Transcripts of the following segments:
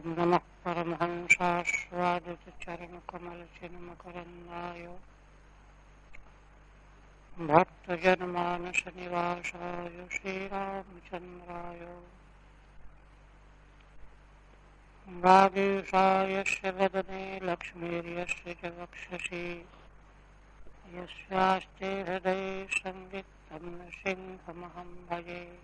नमः परमहंसास्वादितचरणकमलचिन्मकरन्दाय भक्तजनमानसनिवासाय श्रीरामचन्द्राय वागीशायस्य वदने लक्ष्मीर्यस्य च वक्षसि यस्यास्ते हृदये संवित्तं सिंहमहं भजे।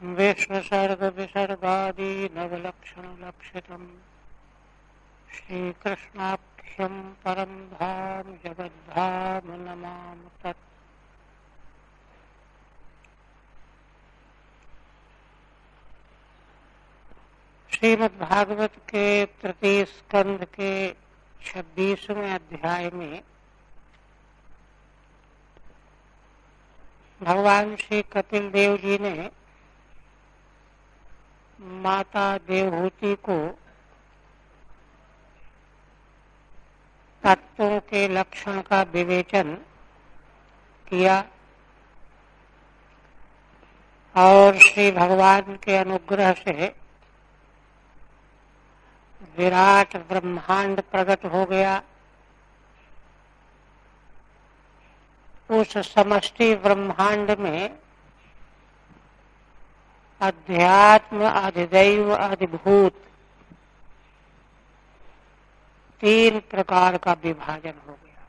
विश्वसर्गविसर्गादि नवलक्षणलक्षितम् श्रीकृष्णाख्यं परं धाम जगद्धाम नमामि तत्। श्रीमद्भागवत के तृतीय स्कंध के 26वें अध्याय में भगवान श्री कपिल देव जी ने माता देवहूति को तत्वों के लक्षण का विवेचन किया और श्री भगवान के अनुग्रह से विराट ब्रह्मांड प्रकट हो गया। उस समष्टि ब्रह्मांड में अध्यात्म, अधिदैव, अधिभूत तीन प्रकार का विभाजन हो गया।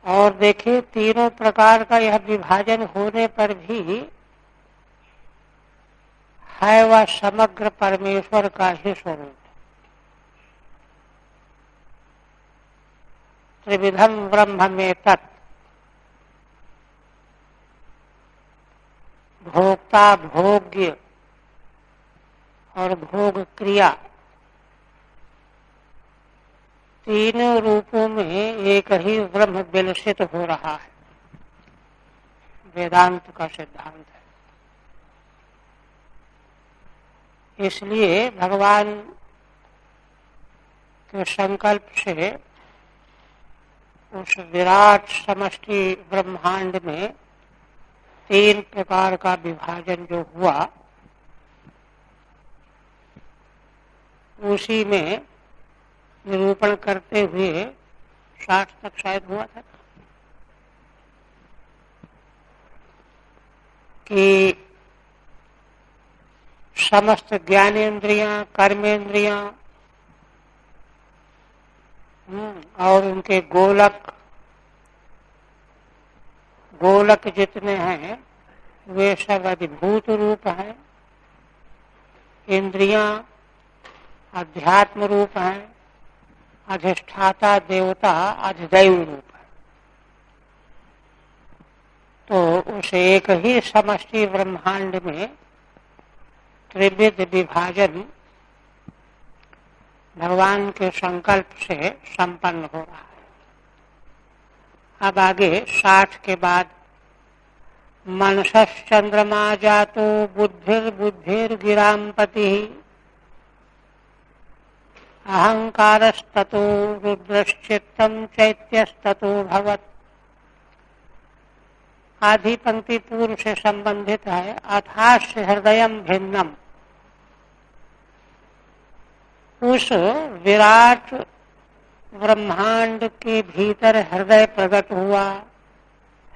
और देखिए, तीनों प्रकार का यह विभाजन होने पर भी है वह समग्र परमेश्वर का ही स्वरूप। त्रिविधम ब्रह्म में तत् भोक्ता, भोग्य और भोग क्रिया, तीनों रूपों में एक ही ब्रह्म विलसित हो रहा है। वेदांत का सिद्धांत है। इसलिए भगवान के संकल्प से उस विराट समष्टि ब्रह्मांड में तीन प्रकार का विभाजन जो हुआ, उसी में निरूपण करते हुए 60 तक शायद हुआ था कि समस्त ज्ञानेन्द्रियां, कर्मेंद्रियां और उनके गोलक जितने हैं वे सब अधिभूत रूप हैं। इंद्रियां अध्यात्म रूप हैं। अधिष्ठाता देवता अधिदैव रूप है। तो उस एक ही समष्टि ब्रह्मांड में त्रिविध विभाजन भगवान के संकल्प से संपन्न हो रहा है। अब आगे 60 के बाद मनसश्चंद्रमा जातो बुद्धिर्गिरांपति अहंकारस्ततो रुद्रश्चित्तम चैत्यस्ततो भवत्। आधी पंक्ति पूर्व से संबंधित है। अथास्य हृदयम भिन्नम, उस विराट ब्रह्मांड के भीतर हृदय प्रकट हुआ।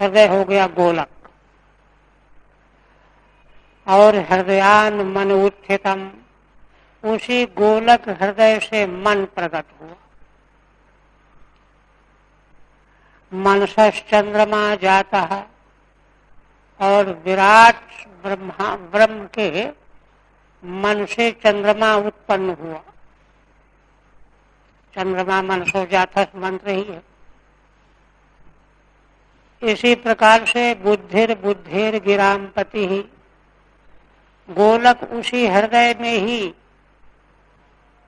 हृदय हो गया गोलक। और हृदयान मन उत्थितम, उसी गोलक हृदय से मन प्रकट हुआ। मनसश्चंद्रमा जाता है, और विराट ब्रह्म के मन से चंद्रमा उत्पन्न हुआ। चंद्रमा मनसो जाता मंत्र ही है। इसी प्रकार से बुद्धिर्गिरांपति ही, गोलक उसी हृदय में ही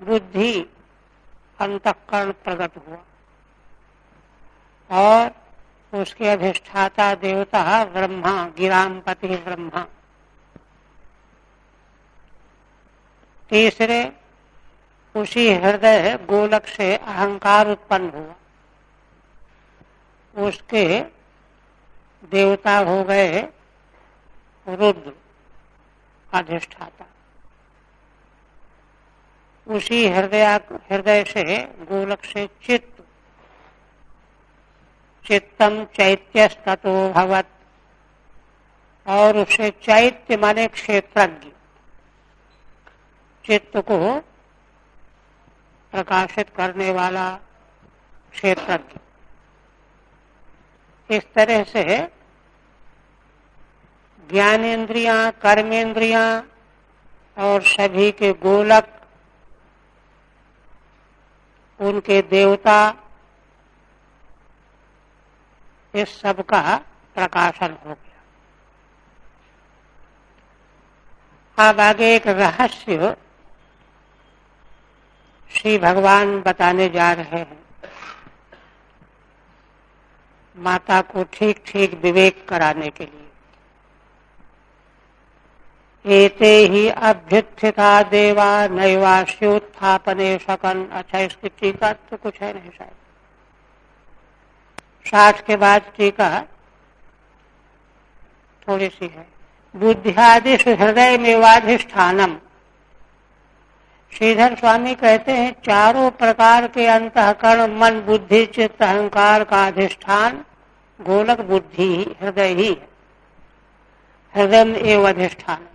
बुद्धि अंतःकरण प्रकट हुआ। और उसके अधिष्ठाता देवता ब्रह्मा, गिरांपति ब्रह्मा। तीसरे, उसी हृदय गोलक से अहंकार उत्पन्न हुआ। उसके देवता हो गए रुद्र अधिष्ठाता। उसी हृदय से गोलक से चित्तम चैत्यस्ततो भवत, और उससे चैत्य माने क्षेत्रज्ञ, चित्त को प्रकाशित करने वाला क्षेत्रज्ञ। इस तरह से ज्ञानेन्द्रियां, कर्मेंद्रियां और सभी के गोलक, उनके देवता, इस सब का प्रकाशन हो गया। अब आगे एक रहस्य श्री भगवान बताने जा रहे हैं, माता को ठीक ठीक विवेक कराने के लिए। एते ही अभ्युत्थिता देवा नैवास्योत्थापने शकन। अच्छा, इसकी टीका तो कुछ है नहीं शायद। 60 के बाद टीका थोड़ी सी है। बुद्ध्यादिश हृदय मेवाधिष्ठानम। श्रीधर स्वामी कहते हैं चारों प्रकार के अंतःकरण, मन, बुद्धि, चित्त, अहंकार का अधिष्ठान गोलक बुद्धि हृदय ही है। हृदय में एवं अधिष्ठान,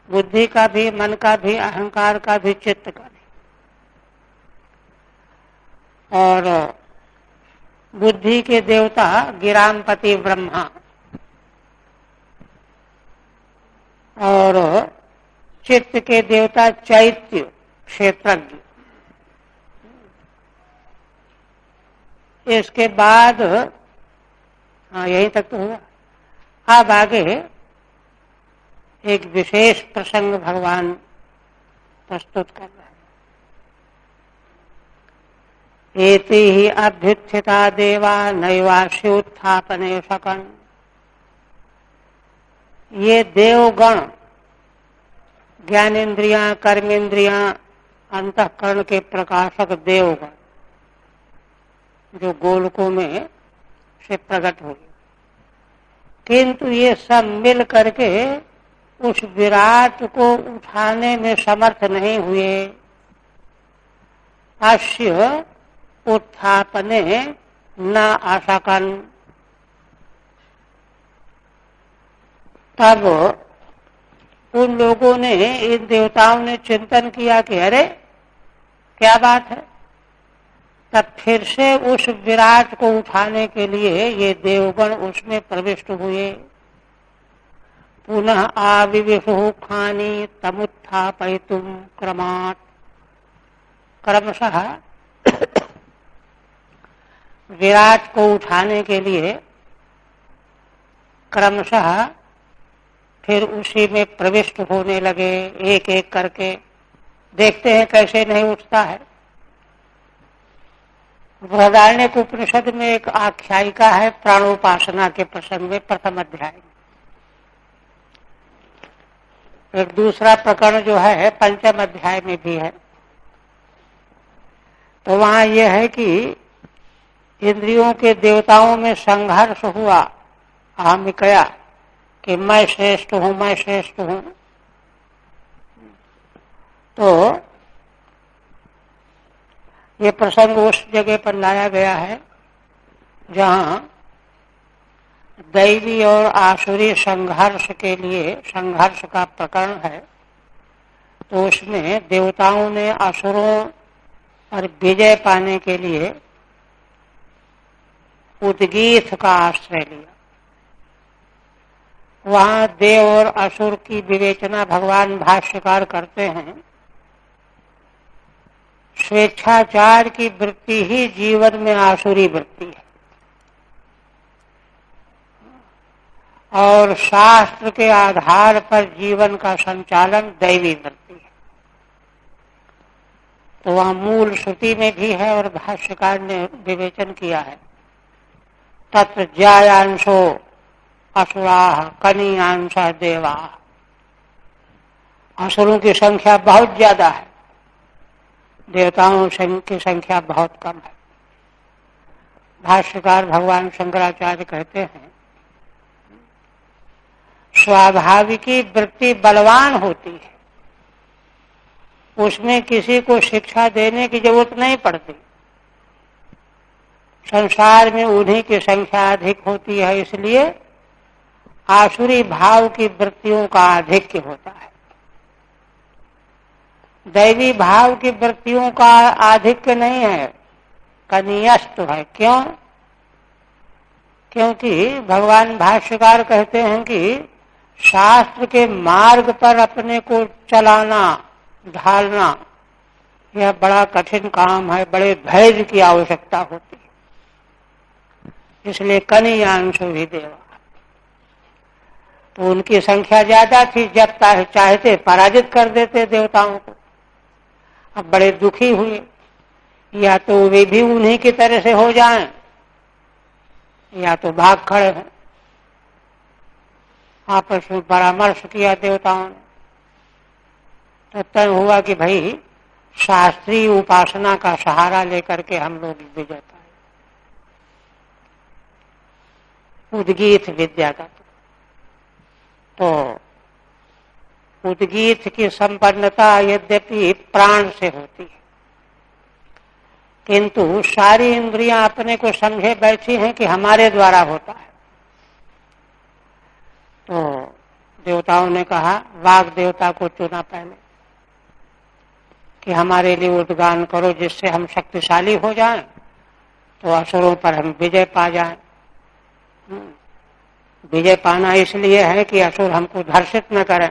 बुद्धि का भी, मन का भी, अहंकार का भी, चित्त का भी। और बुद्धि के देवता गिरामपति ब्रह्मा, और चित्त के देवता चैत्य क्षेत्रज्ञ। इसके बाद यहीं तक तो हुआ। अब आगे एक विशेष प्रसंग भगवान प्रस्तुत कर रहे हैं। एति ही अभ्युत्थिता देवा नैवास्योत्थापने शकन। ये देवगण, ज्ञानेन्द्रियां, कर्मेंद्रियां, अंतःकरण के प्रकाशक देवगण, जो गोलकों में से प्रकट हुए, किंतु ये सब मिल करके उस विराट को उठाने में समर्थ नहीं हुए। अस्य उत्थापने न आशकन। तब उन लोगों ने, इन देवताओं ने चिंतन किया कि अरे क्या बात है। तब फिर से उस विराट को उठाने के लिए ये देवगण उसमें प्रविष्ट हुए। पुनः आविविशु खानी तमुत्थापयितुम क्रमात्। क्रमशः विराट को उठाने के लिए क्रमशः फिर उसी में प्रविष्ट होने लगे, एक एक करके। देखते हैं कैसे नहीं उठता है। बृहदारण्यक उपनिषद में एक आख्यायिका है प्राणोपासना के प्रसंग में, प्रथम अध्याय में। एक दूसरा प्रकरण जो है पंचम अध्याय में भी है। तो वहां यह है कि इंद्रियों के देवताओं में संघर्ष हुआ, अहमिकया, कि मैं श्रेष्ठ हूं, मैं श्रेष्ठ हूं। तो ये प्रसंग उस जगह पर लाया गया है जहां दैवी और आसुरी संघर्ष के लिए, संघर्ष का प्रकरण है। तो उसमें देवताओं ने असुरों पर विजय पाने के लिए उद्गीथ का आश्रय लिया। वहां देव और असुर की विवेचना भगवान भाष्यकार करते हैं। स्वेच्छाचार की वृत्ति ही जीवन में आसुरी वृत्ति है, और शास्त्र के आधार पर जीवन का संचालन दैवी वृत्ति है। तो वहां मूल श्रुति में भी है और भाष्यकार ने विवेचन किया है। तत्र ज्यायांशो असुराः कनीयांशः देवाः। असुरों की संख्या बहुत ज्यादा है, देवताओं की संख्या बहुत कम है। भाष्यकार भगवान शंकराचार्य कहते हैं, स्वाभाविकी वृत्ति बलवान होती है, उसमें किसी को शिक्षा देने की जरूरत नहीं पड़ती। संसार में उन्हीं की संख्या अधिक होती है, इसलिए आसुरी भाव की वृत्तियों का आधिक्य होता है। दैवी भाव की वृत्तियों का आधिक्य नहीं है, कनियस्त है। क्यों? क्योंकि भगवान भाष्यकार कहते हैं कि शास्त्र के मार्ग पर अपने को चलाना, ढालना, यह बड़ा कठिन काम है, बड़े धैर्य की आवश्यकता होती है। इसलिए कनियांशु भी देवा, तो उनकी संख्या ज्यादा थी, जब चाहते पराजित कर देते देवताओं को। अब बड़े दुखी हुए, या तो वे भी उन्हीं की तरह से हो जाएं, या तो भाग खड़े हैं। आपस में परामर्श किया देवताओं ने, तो तय हुआ कि भाई शास्त्रीय उपासना का सहारा लेकर के हम लोग विजय पाए। उद्गीत विद्या का तो उद्गीत की संपन्नता यद्यपि प्राण से होती है, किंतु सारी इंद्रियां अपने को समझे बैठी हैं कि हमारे द्वारा होता है। तो देवताओं ने कहा, वाग देवता को चुना पहले कि हमारे लिए उद्गान करो, जिससे हम शक्तिशाली हो जाएं, तो असुरों पर हम विजय पा जाएं। विजय पाना इसलिए है कि असुर हमको धर्षित न करें।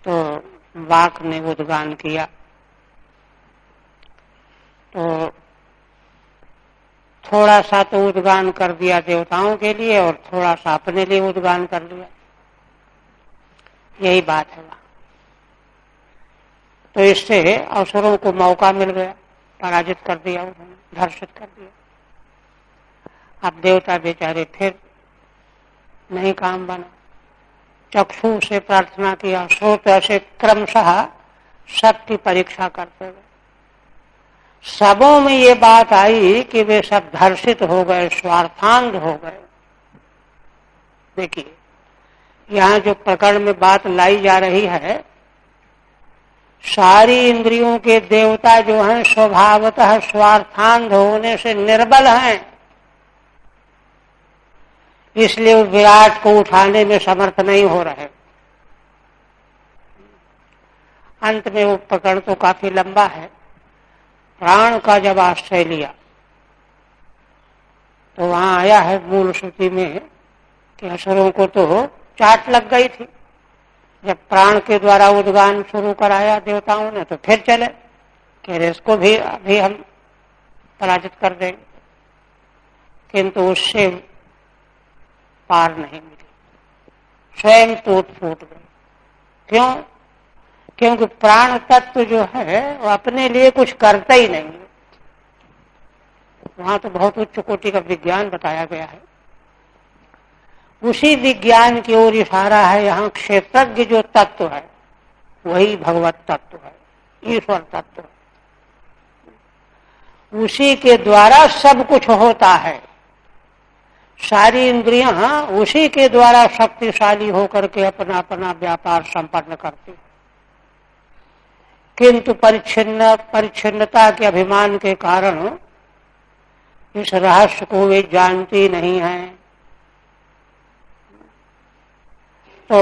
तो वाक ने उद्गान किया, तो थोड़ा सा तो उद्गान कर दिया देवताओं के लिए और थोड़ा सा अपने लिए उद्गान कर लिया। यही बात है वहां। तो इससे असुरों को मौका मिल गया, पराजित कर दिया उन्होंने, धर्षित कर दिया। अब देवता बेचारे फिर नहीं काम बना, चक्षु से प्रार्थना किया, श्रोत से क्रमशः सबकी परीक्षा करते गए। सबों में ये बात आई कि वे सब धर्षित हो गए, स्वार्थांध हो गए। देखिए, यहाँ जो प्रकरण में बात लाई जा रही है, सारी इंद्रियों के देवता जो हैं स्वभावतः स्वार्थांध होने से निर्बल हैं, इसलिए वो विराट को उठाने में समर्थ नहीं हो रहे। अंत में वो प्रकरण तो काफी लंबा है। प्राण का जब आश्रय लिया तो वहां आया है मूल श्रुति में कि असुरों को तो चाट लग गई थी। जब प्राण के द्वारा उद्गान शुरू कराया देवताओं ने, तो फिर चले कि इसको भी अभी हम पराजित कर देंगे, किंतु उससे पार नहीं मिली, स्वयं टूट फूट गए। क्यों? क्योंकि प्राण तत्व जो है वो अपने लिए कुछ करता ही नहीं। वहां तो बहुत उच्च कोटि का विज्ञान बताया गया है, उसी विज्ञान की ओर इशारा है। यहाँ क्षेत्रज्ञ जो तत्व है वही भगवत तत्व है, ईश्वर तत्व है। उसी के द्वारा सब कुछ होता है। सारी इंद्रियां उसी के द्वारा शक्तिशाली होकर के अपना अपना व्यापार संपन्न करती है, किंतु परिच्छिन्नता के अभिमान के कारण इस रहस्य को वे जानती नहीं है। तो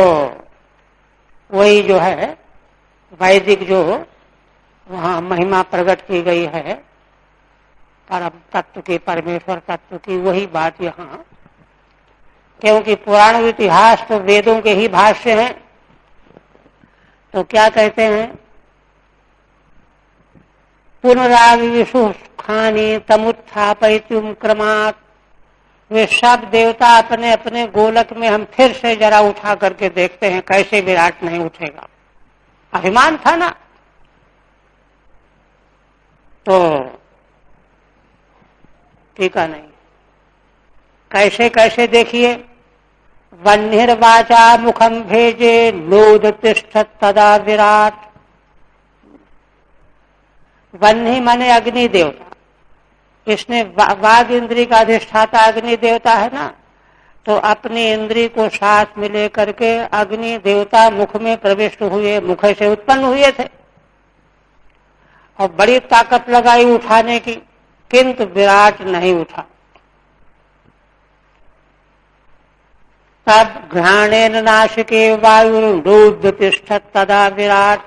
वही जो है वैदिक जो वहां महिमा प्रकट की गई है परम तत्व की, परमेश्वर तत्व की, वही बात यहाँ, क्योंकि पुराण इतिहास तो वेदों के ही भाष्य हैं। तो क्या कहते हैं, पुनराविशु खानी तमुत्थापयितुम क्रमात्, वे सब देवता अपने अपने गोलक में हम फिर से जरा उठा करके देखते हैं कैसे विराट नहीं उठेगा। अभिमान था ना। तो टीका नहीं, कैसे कैसे देखिए, वह्निर्वाचा मुखम भेजे नोद तिष्ठत् तदा विराट। वह्नि माने अग्नि देवता, इसने वाग इंद्री का अधिष्ठाता अग्नि देवता है ना, तो अपनी इंद्री को साथ में लेकर के अग्नि देवता मुख में प्रविष्ट हुए, मुख से उत्पन्न हुए थे और बड़ी ताकत लगाई उठाने की, किंतु विराट नहीं उठा। तब घ्राणेन नासिके वायुर्नोद तिष्ठत् तदा विराट,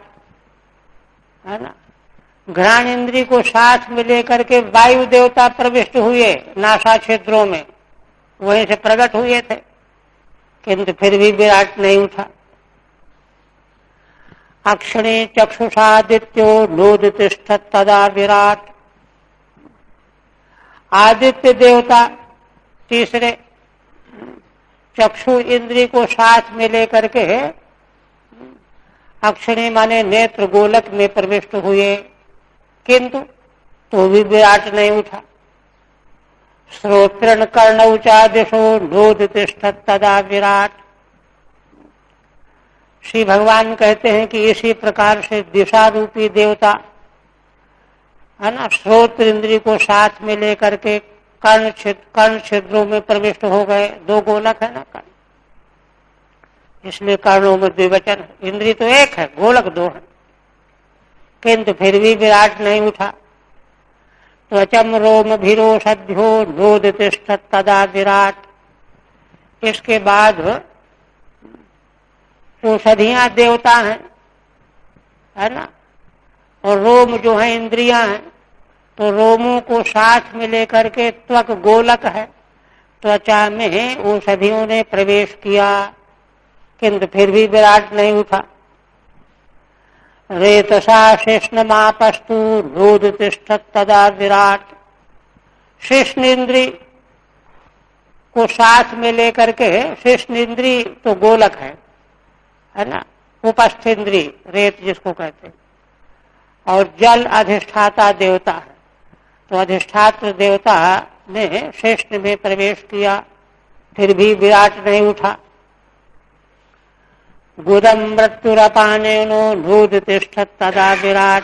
है ना। घ्राण इंद्री को साथ में लेकर के वायु देवता प्रविष्ट हुए नासा क्षेत्रों में, वहीं से प्रकट हुए थे, किंतु फिर भी विराट नहीं उठा। अक्षणे चक्षुषादित्यो नोद तिष्ठत् तदा विराट, आदित्य देवता तीसरे चक्षु इंद्री को साथ में लेकर के अक्षणी माने नेत्र गोलक में प्रविष्ट हुए, किंतु तो भी विराट नहीं उठा। श्रोत्रण कर्णौ च दिशो नोद तिष्ठत् तदा विराट, श्री भगवान कहते हैं कि इसी प्रकार से दिशा रूपी देवता, है ना, श्रोत्र इंद्री को साथ में लेकर के कर्ण छिद्रों में प्रविष्ट हो गए। दो गोलक है ना कर्ण, इसलिए कर्णों में द्विवचन है। इंद्री तो एक है, गोलक दो है, किंतु फिर भी विराट नहीं उठा। त्वचम रोम भीरोषध्यो नोद तिष्ठत् तदा विराट, इसके बाद औषधियां देवता हैं, है ना, और रोम जो है इंद्रियां हैं, तो रोमों को साथ में लेकर के त्वक गोलक है, त्वचा में औषधियों ने प्रवेश किया, किंतु फिर भी विराट नहीं उठा। रेतसा शेषनमापस्तु नोद तिष्ठत् तदा विराट, शेषन इंद्री को साथ में लेकर के, शेषन इंद्री तो गोलक है ना, उपस्थ इंद्री रेत जिसको कहते हैं, और जल अधिष्ठाता देवता है, तो अधिष्ठात्र देवता ने शेषन में प्रवेश किया, फिर भी विराट नहीं उठा। गुदम मृत्युरपानेनो नोद तिष्ठत् तदा विराट,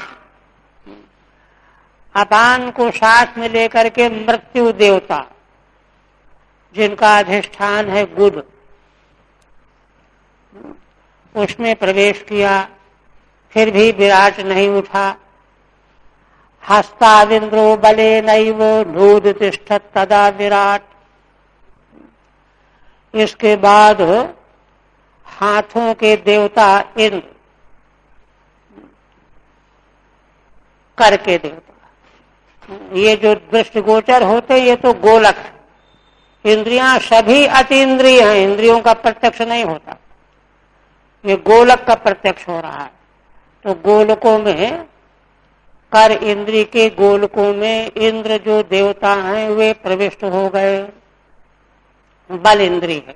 अपान को साथ में लेकर के मृत्यु देवता जिनका अधिष्ठान है गुद, उसमें प्रवेश किया, फिर भी विराट नहीं उठा। हस्ताविंद्रो बलेनैव नोद तिष्ठत् तदा विराट, इसके बाद हाथों के देवता इंद्र, कर के देवता, ये जो दृष्टिगोचर होते ये तो गोलक है। इंद्रियां सभी अतीन्द्रिय हैं, इंद्रियों का प्रत्यक्ष नहीं होता, ये गोलक का प्रत्यक्ष हो रहा है। तो गोलकों में, कर इंद्री के गोलकों में इंद्र जो देवता हैं वे प्रविष्ट हो गए, बल इंद्री है,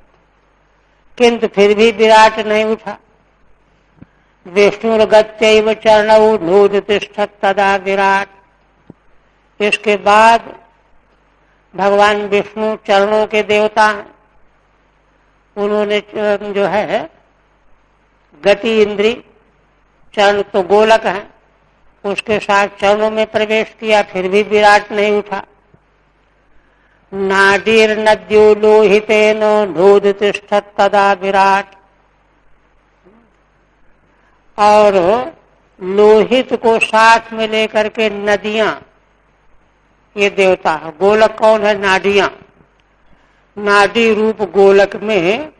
किंतु फिर भी विराट नहीं उठा। विष्णुर्गत्यैव चरणौ नोद तिष्ठत् तदा विराट, इसके बाद भगवान विष्णु चरणों के देवता हैं, उन्होंने जो है गति इंद्री, चरण तो गोलक है, उसके साथ चरणों में प्रवेश किया, फिर भी विराट नहीं उठा। नाडीर्नद्यो लोहितेन नोद तिष्ठत् तदा विराट, और लोहित को साथ में लेकर के नदियां, ये देवता है। गोलक कौन है? नाडियां। नाडी रूप गोलक में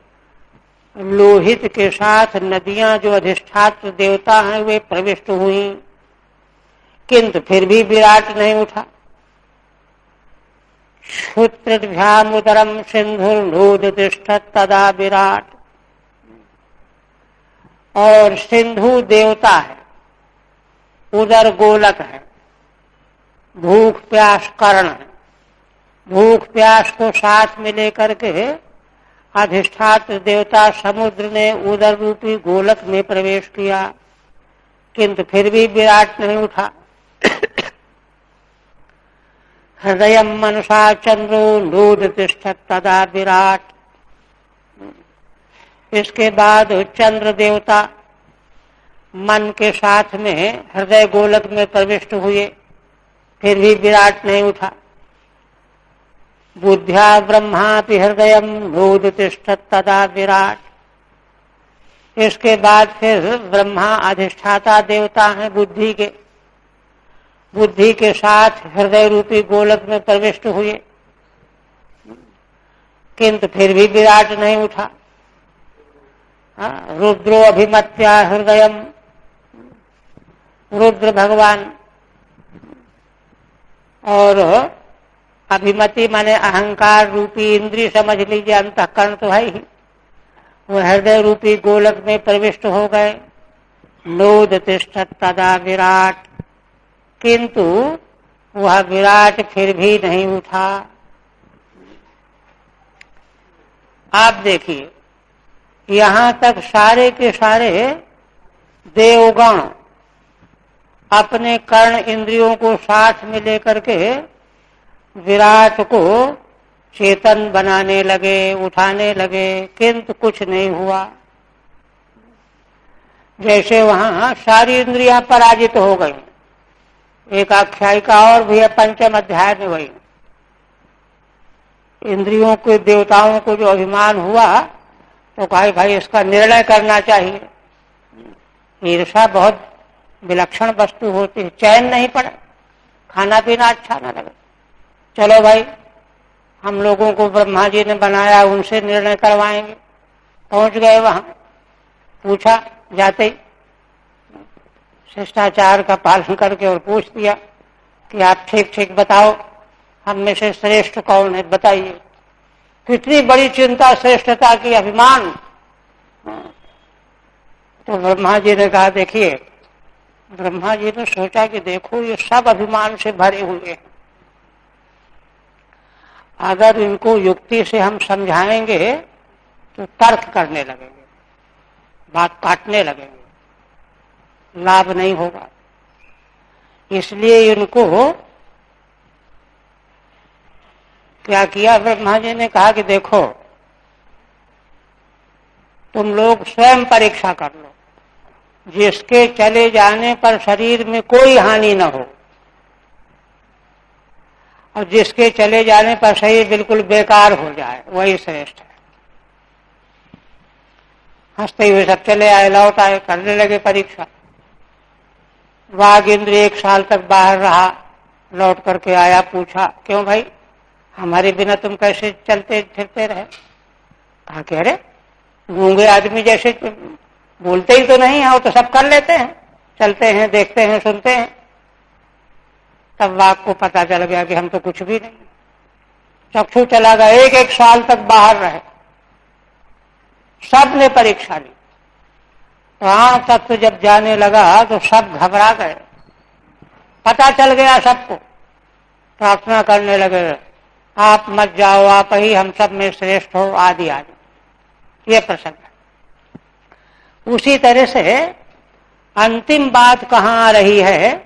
लोहित के साथ नदियां जो अधिष्ठात्र देवता हैं वे प्रविष्ट हुई, किंतु फिर भी विराट नहीं उठा। क्षुत्रभ्यामुदरम सिंधुर्नोद तिष्ठत् तदा विराट, और सिंधु देवता है, उदर गोलक है, भूख प्यास कर्ण है। भूख प्यास को साथ में लेकर के अधिष्ठात्र देवता समुद्र ने उदर रूपी गोलक में प्रवेश किया, किंतु फिर भी विराट नहीं उठा। हृदय मनसा चंद्रो नोद तिष्ठत् तदा विराट, इसके बाद चंद्र देवता मन के साथ में हृदय गोलक में प्रविष्ट हुए, फिर भी विराट नहीं उठा। बुद्ध्या ब्रह्मापि हृदयम नोदतिष्ठत् तदा विराट। इसके बाद फिर ब्रह्मा अधिष्ठाता देवता हैं बुद्धि के, बुद्धि के साथ हृदय रूपी गोलक में प्रविष्ट हुए, किंतु फिर भी विराट नहीं उठा। रुद्रो अभिमत्या हृदयम, रुद्र भगवान, और अभिमति माने अहंकार रूपी इंद्रिय समझ लीजिए, अंतःकरण तो है ही, वो हृदय रूपी गोलक में प्रविष्ट हो गए। नोदतिष्ठत् तदा विराट, किंतु वह विराट फिर भी नहीं उठा। आप देखिए, यहां तक सारे के सारे देवगण अपने कर्ण इंद्रियों को साथ में लेकर के विराट को चेतन बनाने लगे, उठाने लगे, किंतु कुछ नहीं हुआ। जैसे वहां सारी इंद्रियां पराजित हो गई। एक आख्यायिका और भी है पंचम अध्याय में, वही इंद्रियों के देवताओं को जो अभिमान हुआ तो कहा भाई इसका निर्णय करना चाहिए। ईर्षा बहुत विलक्षण वस्तु होती है, चैन नहीं पड़े, खाना पीना अच्छा न लगे, चलो भाई हम लोगों को ब्रह्मा जी ने बनाया, उनसे निर्णय करवाएंगे। पहुंच गए वहां, पूछा जाते ही शिष्टाचार का पालन करके और पूछ दिया कि आप ठीक ठीक बताओ, हम में से श्रेष्ठ कौन है, बताइए। कितनी बड़ी चिंता श्रेष्ठता की, अभिमान। तो ब्रह्मा जी ने कहा देखिए, ब्रह्मा जी ने सोचा कि देखो ये सब अभिमान से भरे हुए हैं, अगर इनको युक्ति से हम समझाएंगे तो तर्क करने लगेंगे, बात काटने लगेंगे, लाभ नहीं होगा। इसलिए इनको क्या किया, ब्रह्मा जी ने कहा कि देखो तुम लोग स्वयं परीक्षा कर लो, जिसके चले जाने पर शरीर में कोई हानि न हो और जिसके चले जाने पर शरीर बिल्कुल बेकार हो जाए, वही श्रेष्ठ है। हंसते हुए सब चले आए, लौट आए, करने लगे परीक्षा। वाघ इंद्र 1 साल तक बाहर रहा, लौट करके आया, पूछा क्यों भाई हमारे बिना तुम कैसे चलते फिरते रहे? कहा कह रहे गूंगे आदमी जैसे बोलते ही तो नहीं है, वो तो सब कर लेते हैं, चलते हैं, देखते हैं, सुनते हैं। तब वाघ को पता चल गया कि हम तो कुछ भी नहीं। चक्षु चला गया, 1 साल तक बाहर रहे, सब ने परीक्षा ली। प्राण तत्व जब जाने लगा तो सब घबरा गए, पता चल गया सबको, प्रार्थना करने लगे आप मत जाओ, आप ही हम सब में श्रेष्ठ हो, आदि आदि। ये प्रसंग है। उसी तरह से अंतिम बात कहाँ आ रही है,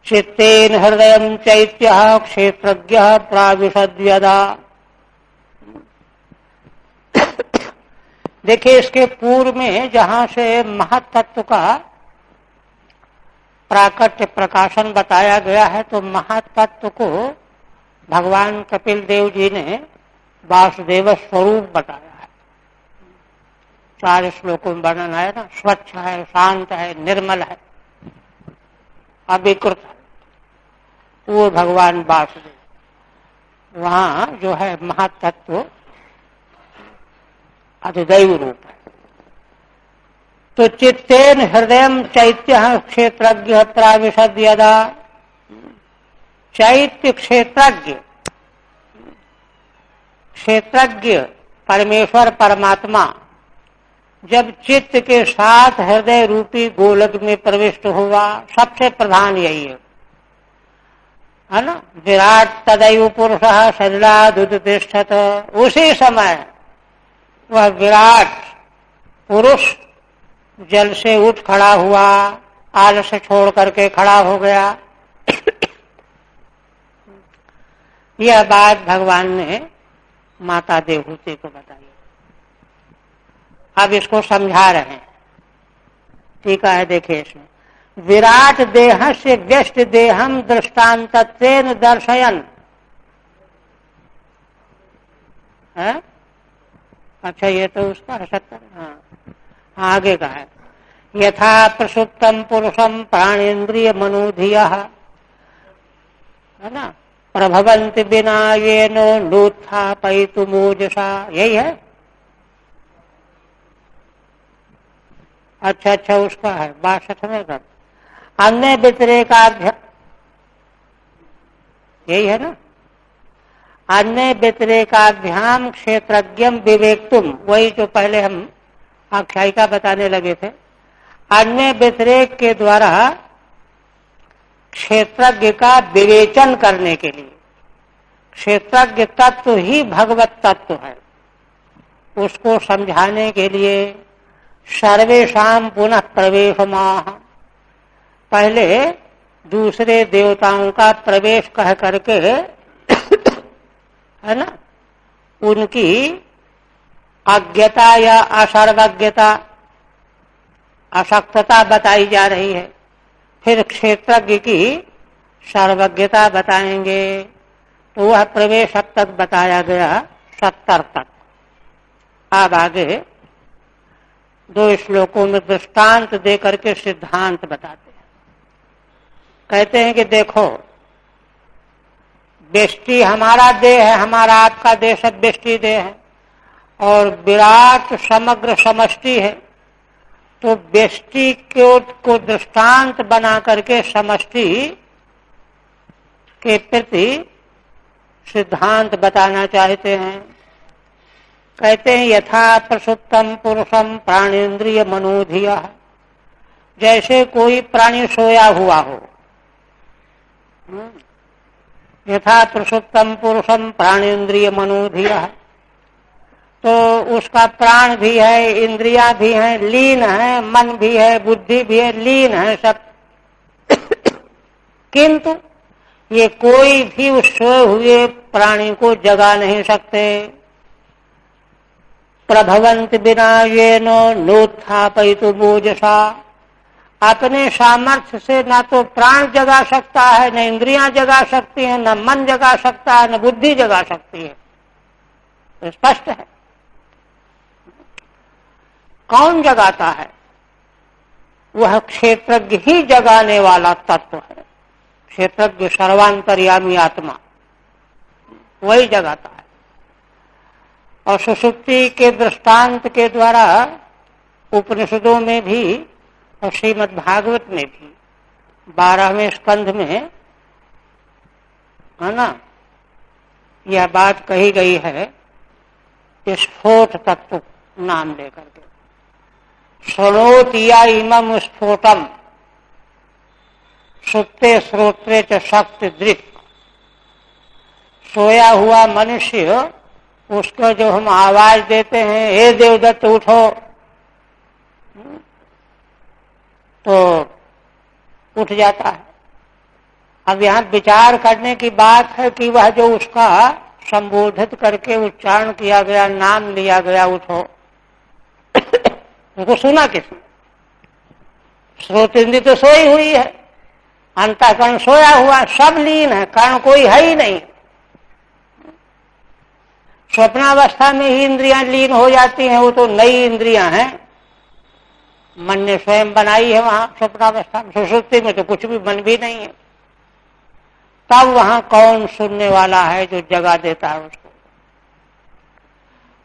चित्तेन हृदयं चैत्यः क्षेत्रज्ञः प्राविशद्यदा। देखिए इसके पूर्व में जहां से महत्त्व का प्राकट्य प्रकाशन बताया गया है, तो महत्त्व को भगवान कपिल देव जी ने वासुदेव स्वरूप बताया है। 4 श्लोकों में वर्णन है ना, स्वच्छ है, शांत है, निर्मल है, अविकृत है, वो भगवान वासुदेव। वहां जो है महत्त्व अधिदैव रूप है। तो चित्तेन हृदयं चैत्यः क्षेत्रज्ञः प्राविशद्यदा। चैत्य क्षेत्रज्ञ, क्षेत्रज्ञ परमेश्वर परमात्मा जब चित्त के साथ हृदय रूपी गोलक में प्रविष्ट हुआ, सबसे प्रधान यही है ना। विराट तदैव पुरुषः सलिलादुत्तिष्ठत्। उसी समय वह विराट पुरुष जल से उठ खड़ा हुआ, आलस्य छोड़ करके खड़ा हो गया। यह बात भगवान ने माता देवहूति को बताई। अब इसको समझा रहे हैं, ठीक है। देखिए इसमें विराट देहस्य व्यष्ट देहम दृष्टान्तत्वेन दर्शयन् है? अच्छा, ये तो उसका 70। हाँ, आगे का है, यथा प्रसुप्तम पुरुषम प्राणेन्द्रिय मनोधियः, है ना, प्रभवन्ति बिना येनो नोत्थापयितुमोजसा, यही है। अच्छा, उसका है 62वें का, अन्य व्यतिरेकाभ्याम, यही है ना, अन्य व्यतिरेकाभ्याम क्षेत्रज्ञम विवेक्तुम, वही जो पहले हम आख्यायिका बताने लगे थे। अन्य व्यतिरेक के द्वारा क्षेत्रज्ञ का विवेचन करने के लिए, क्षेत्रज्ञ तत्व ही भगवत तत्व है, उसको समझाने के लिए सर्वेषाम पुनः प्रवेशमाह, पहले दूसरे देवताओं का प्रवेश कह करके, है ना, उनकी अज्ञता या असर्वज्ञता, अशक्तता बताई जा रही है। फिर क्षेत्रज्ञ की सर्वज्ञता बताएंगे, तो वह प्रवेश अब तक बताया गया 70 तक। अब आगे 2 श्लोकों में दृष्टांत देकर के सिद्धांत बताते हैं। कहते हैं कि देखो, व्यष्टि हमारा देह है, हमारा आपका देह सब व्यष्टि देह है, और विराट समग्र समष्टि है। तो व्यष्टि को दृष्टांत बना करके समष्टि के प्रति सिद्धांत बताना चाहते हैं। कहते हैं यथा प्रसुप्तम पुरुषम प्राणेन्द्रिय मनोधियः, जैसे कोई प्राणी सोया हुआ हो। यथा प्रसुप्तम पुरुषम प्राणेन्द्रिय मनोधियः, तो उसका प्राण भी है, इंद्रियां भी हैं, लीन है, मन भी है, बुद्धि भी है, लीन है सब। किंतु ये कोई भी उस सोए हुए प्राणी को जगा नहीं सकते। प्रभवन्ति बिना येनो नोत्थापयितुमोजसा, अपने सामर्थ्य से ना तो प्राण जगा सकता है, न इंद्रियां जगा सकती हैं, न मन जगा सकता है, न बुद्धि जगा सकती है। तो स्पष्ट है। कौन जगाता है? वह क्षेत्रज्ञ ही जगाने वाला तत्व है। क्षेत्रज्ञ सर्वांतर्यामी आत्मा, वही जगाता है। और सुषुप्ति के दृष्टांत के द्वारा उपनिषदों में भी और श्रीमद् भागवत में भी 12वें स्कंध में, है ना, यह बात कही गई है, स्फोट तत्व नाम लेकर के। शृणोति या इमं स्फोटम सुप्ते श्रोत्रे च शक्ति दृक्, सोया हुआ मनुष्य, उसको जो हम आवाज देते हैं, हे देवदत्त उठो, तो उठ जाता है। अब यहाँ विचार करने की बात है कि वह जो उसका संबोधित करके उच्चारण किया गया, नाम लिया गया उठो, उनको सुना किसने? श्रोत इंद्रिय तो सोई हुई है, अंतःकरण सोया हुआ, सब लीन है, कारण कोई है ही नहीं। स्वप्नावस्था में ही इंद्रियां लीन हो जाती हैं, वो तो नई इंद्रियां हैं, मन ने स्वयं बनाई है वहां स्वप्नावस्था में। सुषुप्ति में तो कुछ भी मन भी नहीं है। तब वहां कौन सुनने वाला है जो जगा देता है उसको?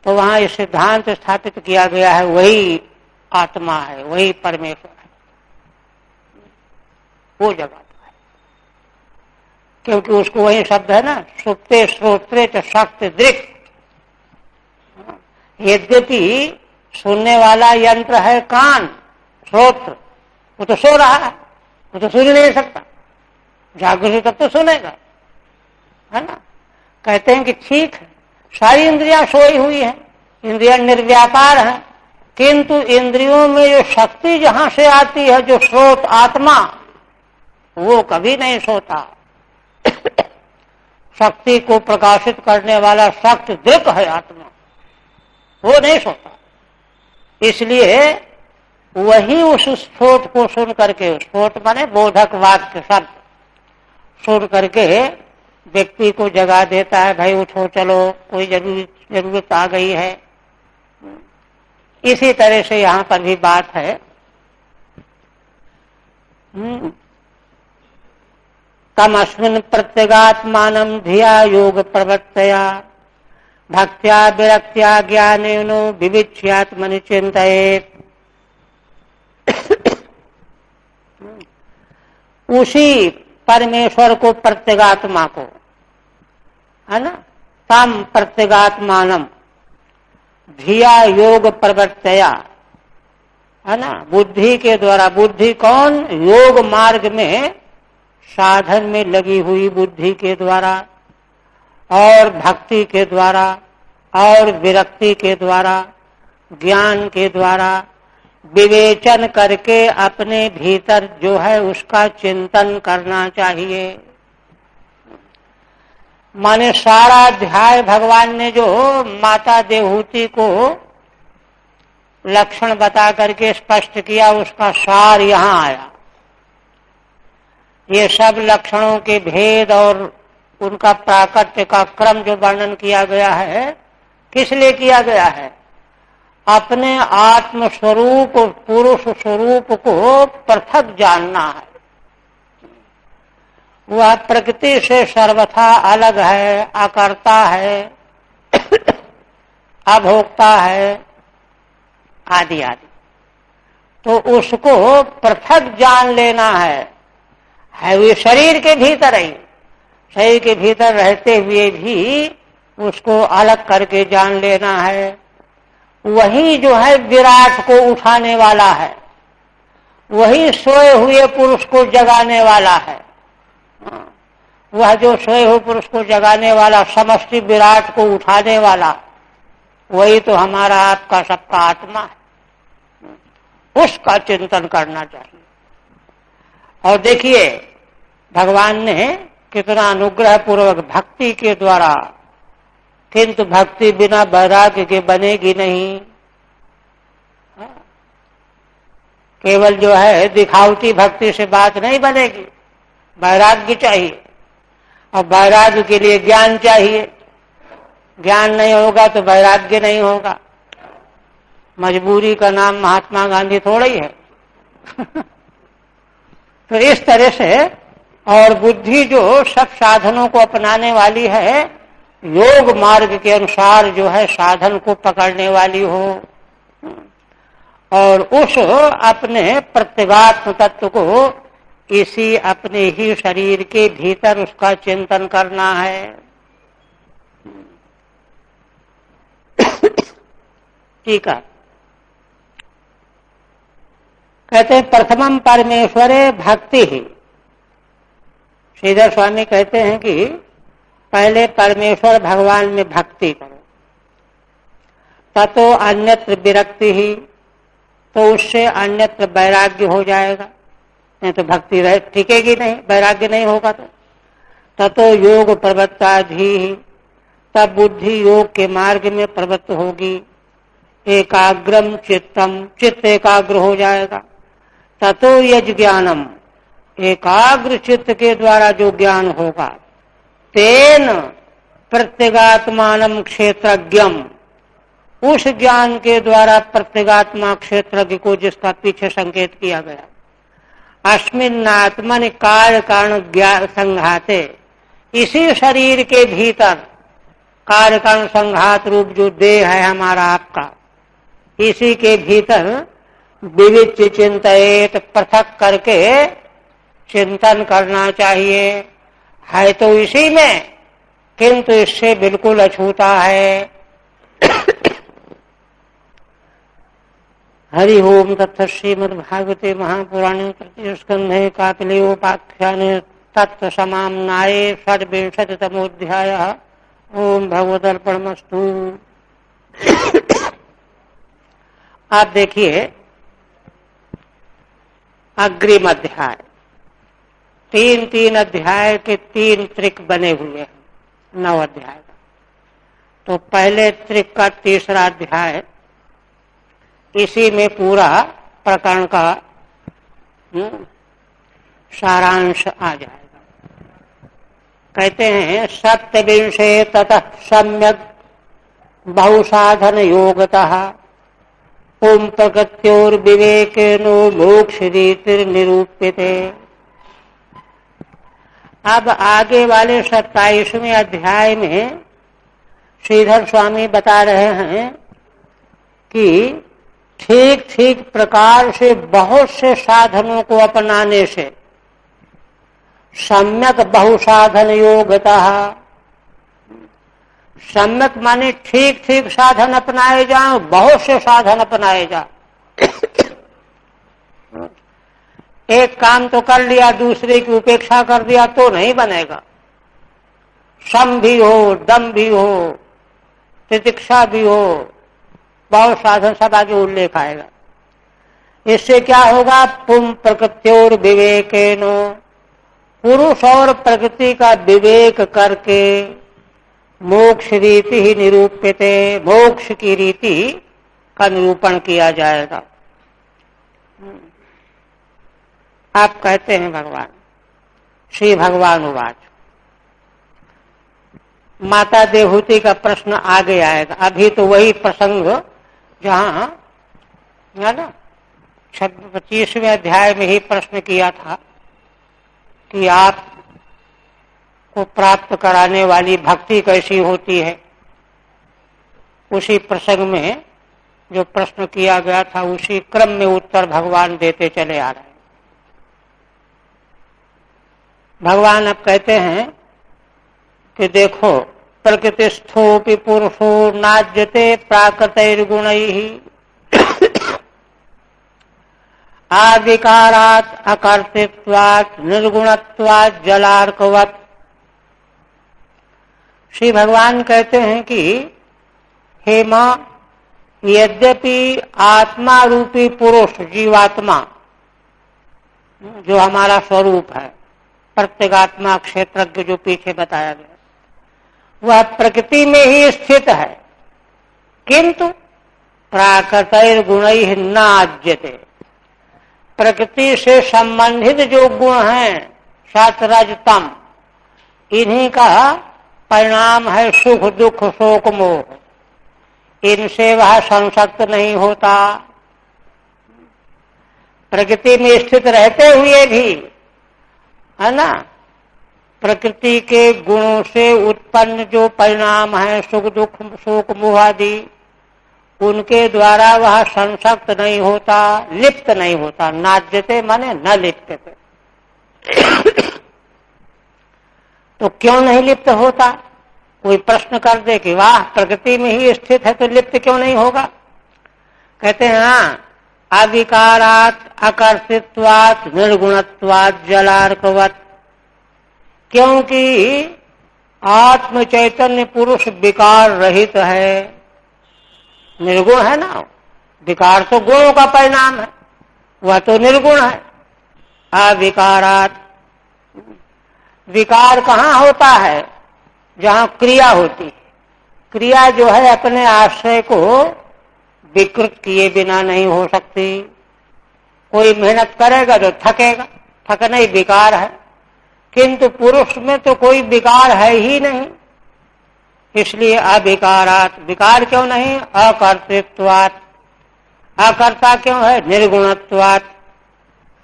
तो वहां ये सिद्धांत स्थापित किया गया है, वही आत्मा है, वही परमेश्वर है, वो जगाता है। क्योंकि उसको वही शब्द है ना, सुप्ते श्रोत्रे च शक्ति दृक्। यद्यपि सुनने वाला यंत्र है कान, श्रोत्र, वो तो सो रहा है, वो तो सुन नहीं सकता। जागृत तब तो सुनेगा, है ना। कहते हैं कि ठीक है, सारी इंद्रियां सोई हुई हैं, इंद्रियां निर्व्यापार हैं, किंतु इंद्रियों में जो शक्ति जहां से आती है, जो स्रोत आत्मा, वो कभी नहीं सोता। शक्ति को प्रकाशित करने वाला शक्ति दृक् है आत्मा, वो नहीं सोता। इसलिए वही उस स्फोट को सुन करके, स्फोट माने बोधक वाक्य शब्द सुन करके व्यक्ति को जगा देता है, भाई उठो चलो, कोई जरूरत आ गई है। इसी तरह से यहाँ पर भी बात है। तम अस्मिन् प्रत्यगात्मानं धिया योग प्रवृत्तया भक्त्या विरक्त्या ज्ञानेनो विविच्यात्मनि चिन्तयेत्। उसी परमेश्वर को, प्रत्यगात्मा को, है ना, तम प्रत्यगात्मानम धिया योग प्रवृत्तया, है ना, बुद्धि के द्वारा। बुद्धि कौन? योग मार्ग में साधन में लगी हुई बुद्धि के द्वारा और भक्ति के द्वारा और विरक्ति के द्वारा, ज्ञान के द्वारा विवेचन करके अपने भीतर जो है उसका चिंतन करना चाहिए। माने सारा अध्याय भगवान ने जो माता देवहूति को लक्षण बता करके स्पष्ट किया, उसका सार यहाँ आया। ये सब लक्षणों के भेद और उनका प्राकट्य का क्रम जो वर्णन किया गया है, किस लिए किया गया है? अपने आत्म स्वरूप, पुरुष स्वरूप को पृथक जानना है। वह प्रकृति से सर्वथा अलग है, अकर्ता है, अभोक्ता है, आदि आदि। तो उसको पृथक जान लेना है वो शरीर के भीतर ही, शरीर के भीतर रहते हुए भी उसको अलग करके जान लेना है। वही जो है विराट को उठाने वाला है, वही सोए हुए पुरुष को जगाने वाला है। वह जो सोए हुए पुरुष को जगाने वाला, समष्टि विराट को उठाने वाला, वही तो हमारा आपका सबका आत्मा है। उसका चिंतन करना चाहिए। और देखिए भगवान ने कितना अनुग्रह पूर्वक भक्ति के द्वारा, किंतु भक्ति बिना वैराग्य के बनेगी नहीं। केवल जो है दिखावटी भक्ति से बात नहीं बनेगी, वैराग्य चाहिए। और वैराग्य के लिए ज्ञान चाहिए। ज्ञान नहीं होगा तो वैराग्य नहीं होगा। मजबूरी का नाम महात्मा गांधी थोड़ा ही है। तो इस तरह से, और बुद्धि जो सब साधनों को अपनाने वाली है, योग मार्ग के अनुसार जो है साधन को पकड़ने वाली हो, और उस अपने प्रत्यगात्म तत्व को इसी अपने ही शरीर के भीतर उसका चिंतन करना है। ठीक है, कहते हैं प्रथमम परमेश्वरे भक्ति ही। श्रीधर स्वामी कहते हैं कि पहले परमेश्वर भगवान में भक्ति करो, ततो अन्यत्र विरक्ति ही, तो उससे अन्यत्र वैराग्य हो जाएगा। नहीं तो भक्ति रह टिकेगी नहीं, वैराग्य नहीं होगा। तो ततो योग प्रवृत्ताधि, तब बुद्धि योग के मार्ग में प्रवृत्त होगी। एकाग्रम चित्तम, चित्त एकाग्र हो जाएगा। ततो यज ज्ञानम, एकाग्र चित्त के द्वारा जो ज्ञान होगा, तेन प्रत्यगात्मानम क्षेत्रज्ञम, उस ज्ञान के द्वारा प्रत्यगात्मा क्षेत्रज्ञ को, जिसका पीछे संकेत किया गया, अस्मिन्नात्मनि कार्य कारण संघाते, इसी शरीर के भीतर कार्य कारण संघात रूप जो देह है हमारा आपका, इसी के भीतर विविच्य चिंतयेत, पृथक करके चिंतन करना चाहिए। है तो इसी में, किंतु इससे बिल्कुल अछूता है। हरि ओम तत्सत्। श्रीमद्भागवते महापुराणे तृतीय स्कंधे कापिलेयोपाख्याने तत्व समाम्नाये षड्विंशतितमोऽध्यायः। ओम भगवदर्पणमस्तु। आप देखिए अग्रिम अध्याय, तीन अध्याय के 3 त्रिक बने हुए हैं 9 अध्याय का। तो पहले त्रिक का 3रा अध्याय, इसी में पूरा प्रकरण का सारांश आ जाएगा। कहते हैं सप्तविंशे ततः सम्यक बहुसाधन योगतः पुं प्रकृत्योर्विवेकेनो मोक्ष रीतिर्निरूप्यते। अब आगे वाले 27वें अध्याय में श्रीधर स्वामी बता रहे हैं कि ठीक ठीक प्रकार से बहुत से साधनों को अपनाने से सम्यक बहुसाधन योगतः, सम्यक माने ठीक ठीक साधन अपनाए जाओ, बहुत से साधन अपनाए जाओ। एक काम तो कर लिया, दूसरे की उपेक्षा कर दिया तो नहीं बनेगा। सम भी हो, दम भी हो, तितिक्षा भी हो, बहुत साधन सब आगे उल्लेख आएगा। इससे क्या होगा? पुं प्रकृत्योर विवेकेनो, पुरुष और प्रकृति का विवेक करके मोक्ष रीति ही निरूप्यते, मोक्ष की रीति का निरूपण किया जाएगा। आप कहते हैं भगवान, श्री भगवान उवाच, माता देवहूति का प्रश्न आगे आएगा। अभी तो वही प्रसंग जहां है ना 25वें अध्याय में ही प्रश्न किया था कि आप को प्राप्त कराने वाली भक्ति कैसी होती है। उसी प्रसंग में जो प्रश्न किया गया था उसी क्रम में उत्तर भगवान देते चले आ रहे हैं। भगवान अब कहते हैं कि देखो, प्रकृतिस्थोपि पुरुषो नाज्यते प्राकृतैर्गुणैः आविकारात् अकर्तृत्वात् निर्गुणत्वात् जलार्कवत्। श्री भगवान कहते हैं कि हे मां, यद्यपि आत्मा रूपी पुरुष जीवात्मा जो हमारा स्वरूप है, प्रत्यगात्मा क्षेत्रज्ञ जो पीछे बताया गया, वह प्रकृति में ही स्थित है, किंतु प्राकृतैर गुणैः न आज्यते। प्रकृति से संबंधित जो गुण हैं सत रज तम, इन्हीं का परिणाम है सुख दुख शोक मोह। इनसे वह संसक्त नहीं होता। प्रकृति में स्थित रहते हुए भी, है ना, प्रकृति के गुणों से उत्पन्न जो परिणाम है सुख दुख शोक मोह आदि, उनके द्वारा वह संसक्त नहीं होता, लिप्त नहीं होता। नाज्यते माने न लिप्यते। तो क्यों नहीं लिप्त होता? कोई प्रश्न कर दे कि वाह, प्रकृति में ही स्थित है तो लिप्त क्यों नहीं होगा? कहते हैं हाँ, अविकारात् अकर्तृत्वात् निर्गुणत्वात् जलार्कवत्। क्योंकि आत्म चैतन्य पुरुष विकार रहित है, निर्गुण है ना। विकार तो गुणों का परिणाम है, वह तो निर्गुण है। अविकारात्, विकार कहाँ होता है? जहां क्रिया होती है। क्रिया जो है अपने आश्रय को विकृत किए बिना नहीं हो सकती। कोई मेहनत करेगा तो थकेगा, थकना ही विकार है। किंतु पुरुष में तो कोई विकार है ही नहीं, इसलिए अविकारात्। विकार क्यों नहीं? अकर्तृत्वात्, अकर्ता क्यों है? निर्गुणत्वात्।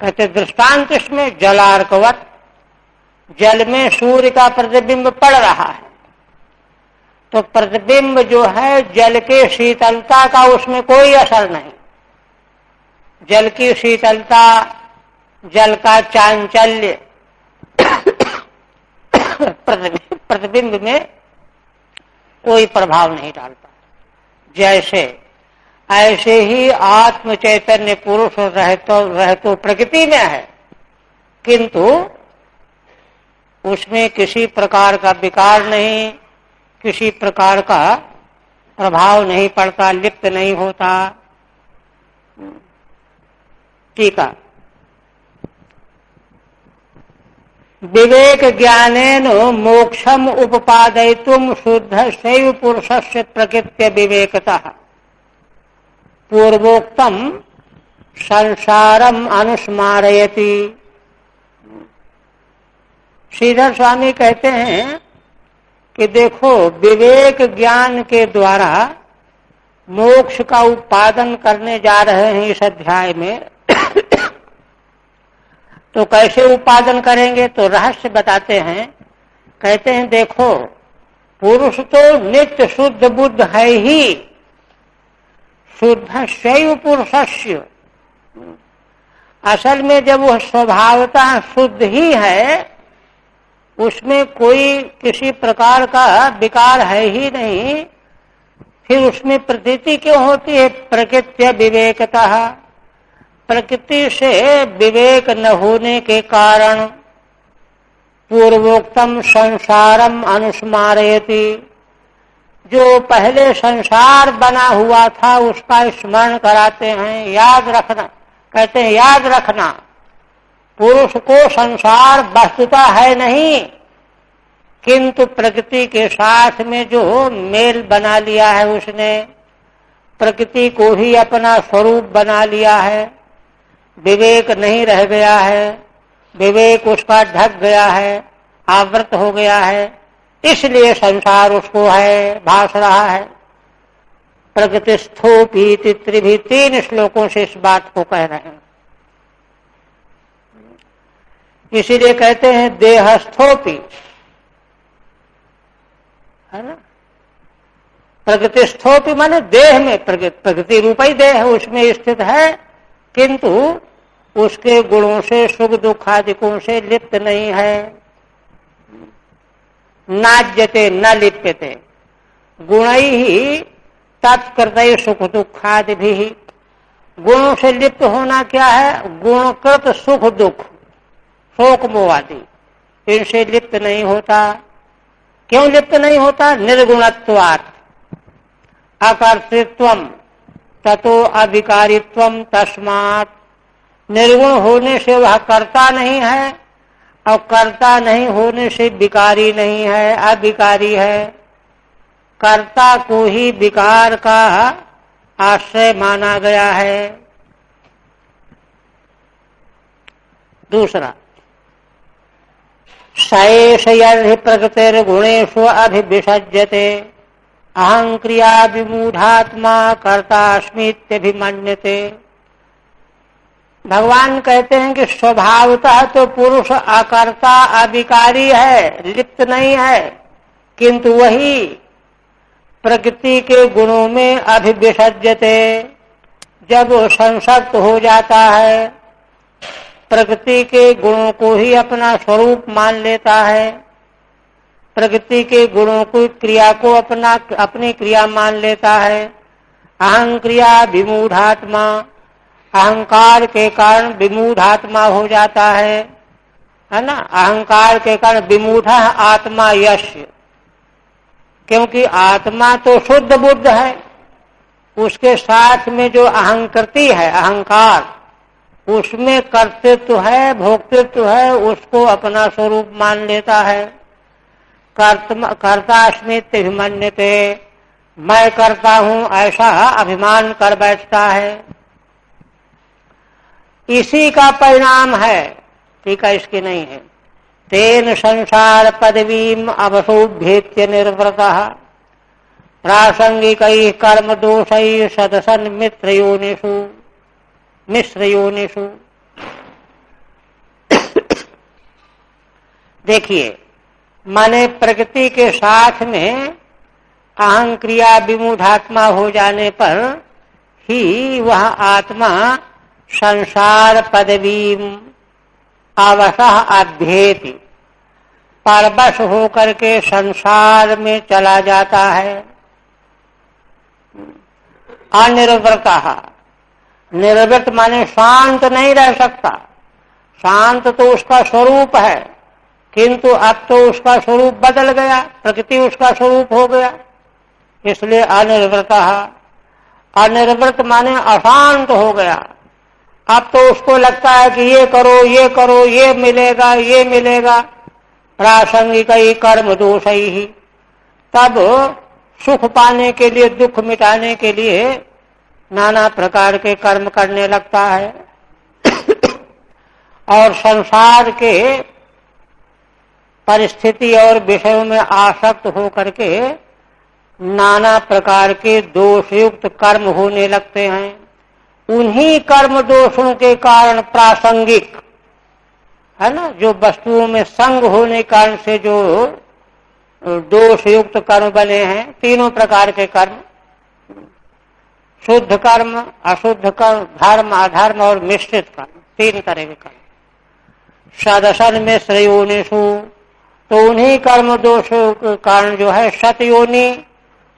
कहते दृष्टांत इसमें जलार्कवत्, जल में सूर्य का प्रतिबिंब पड़ रहा है, तो प्रतिबिंब जो है जल के शीतलता का उसमें कोई असर नहीं। जल की शीतलता, जल का चांचल्य प्रतिबिंब में कोई प्रभाव नहीं डालता। जैसे ऐसे ही आत्म चैतन्य पुरुष रहतो प्रकृति में है, किंतु उसमें किसी प्रकार का विकार नहीं, किसी प्रकार का प्रभाव नहीं पड़ता, लिप्त नहीं होता। ठीक है। विवेक ज्ञानेन मोक्षम उपपादयितुम शुद्ध शैव पुरुषस्य प्रकृत्य विवेकतः पूर्वोक्तम संसारम अनुस्मारयति। श्रीधर स्वामी कहते हैं कि देखो, विवेक ज्ञान के द्वारा मोक्ष का उत्पादन करने जा रहे हैं इस अध्याय में। तो कैसे उत्पादन करेंगे? तो रहस्य बताते हैं। कहते हैं देखो, पुरुष तो नित्य शुद्ध बुद्ध है ही, शुद्ध शैव पुरुषस्य। असल में जब वह स्वभावतः शुद्ध ही है, उसमें कोई किसी प्रकार का विकार है ही नहीं, फिर उसमें प्रतीति क्यों होती है? प्रकृत्य विवेकतः, प्रकृति से विवेक न होने के कारण पूर्वोक्तम संसारम अनुस्मारयति, जो पहले संसार बना हुआ था उसका स्मरण कराते हैं, याद रखना। कहते हैं याद रखना, पुरुष को संसार वस्तुतः है नहीं, किंतु प्रकृति के साथ में जो मेल बना लिया है उसने, प्रकृति को ही अपना स्वरूप बना लिया है, विवेक नहीं रह गया है, विवेक उसका ढक गया है, आवृत हो गया है, इसलिए संसार उसको है, भास रहा है। प्रकृतिस्थोपी त्रिभी, 3 श्लोकों से इस बात को कह रहे हैं। इसीलिए कहते हैं देहस्थोपी, है ना। प्रकृतिस्थोपी माने देह में, प्रकृति रूपी देह उसमें स्थित है, किंतु उसके गुणों से, सुख दुखादिकों से लिप्त नहीं है। नाज्यते न लिप्यते, गुणै ही तत्कृत सुख दुखादि भी। गुणों से लिप्त होना क्या है? गुणकृत सुख दुख, शोक मोह आदि, इनसे लिप्त नहीं होता। क्यों लिप्त नहीं होता? निर्गुणत्वात्, अकर्तृत्वम ततो अविकारित्वम तस्मात्। निर्गुण होने से वह कर्ता नहीं है, और कर्ता नहीं होने से विकारी नहीं है, अविकारी है। कर्ता को ही विकार का आश्रय माना गया है। दूसरा, सएष यदि प्रकृतिर्गुणेषु अभिविसज्यते अहं क्रिया विमूढ़ात्मा कर्तास्मीत्यभिमन्यते। भगवान कहते हैं कि स्वभावतः तो पुरुष अकर्ता अविकारी है, लिप्त नहीं है, किंतु वही प्रकृति के गुणों में अभिविसज्यते, जब वो संसक्त हो जाता है, प्रकृति के गुणों को ही अपना स्वरूप मान लेता है, प्रकृति के गुणों को, क्रिया को अपनी क्रिया मान लेता है। अहं क्रिया विमूढ़ात्मा, अहंकार के कारण विमूढ़ात्मा हो जाता है ना। अहंकार के कारण विमूढ़ आत्मा यस्य, क्योंकि आत्मा तो शुद्ध बुद्ध है, उसके साथ में जो अहंकृति है, अहंकार, उसमें कर्तृत्व है, भोक्तृत्व है, उसको अपना स्वरूप मान लेता है। कर्तास्मित् अभिमन्यते, मैं करता हूं ऐसा अभिमान कर बैठता है। इसी का परिणाम है, टीका इसकी नहीं है। तेन संसार पदवीम अवसोभ्येत्य निर्वृतः प्रासंगिकैः कर्म दोषैः सदसन मिश्रयोनिषु। देखिए, माने प्रकृति के साथ में अहं क्रिया विमूढ़ात्मा हो जाने पर ही वह आत्मा संसार पदवीम अवसः अभ्येति, परवश होकर के संसार में चला जाता है। अनिर्वृतः, निर्वृत माने शांत नहीं रह सकता। शांत तो उसका स्वरूप है, किंतु अब तो उसका स्वरूप बदल गया, प्रकृति उसका स्वरूप हो गया, इसलिए अनिर्वृतः। अनिर्वृत माने अशांत हो गया। अब तो उसको लगता है कि ये करो, ये करो, ये मिलेगा, ये मिलेगा। प्रासंगिक कर्म दोष ही, तब सुख पाने के लिए, दुख मिटाने के लिए नाना प्रकार के कर्म करने लगता है। और संसार के परिस्थिति और विषयों में आसक्त होकर के नाना प्रकार के दोषयुक्त कर्म होने लगते हैं। उन्हीं कर्म दोषों के कारण प्रासंगिक है ना, जो वस्तुओं में संग होने कारण से जो दोषयुक्त कर्म बने हैं, तीनों प्रकार के कर्म, शुद्ध कर्म, अशुद्ध कर्म, धर्म अधर्म और मिश्रित कर्म, तीन तरह के कर्म। सदसन में श्रेयोनिषु, तो उन्हीं कर्म दोषों के कारण जो है सत योनि,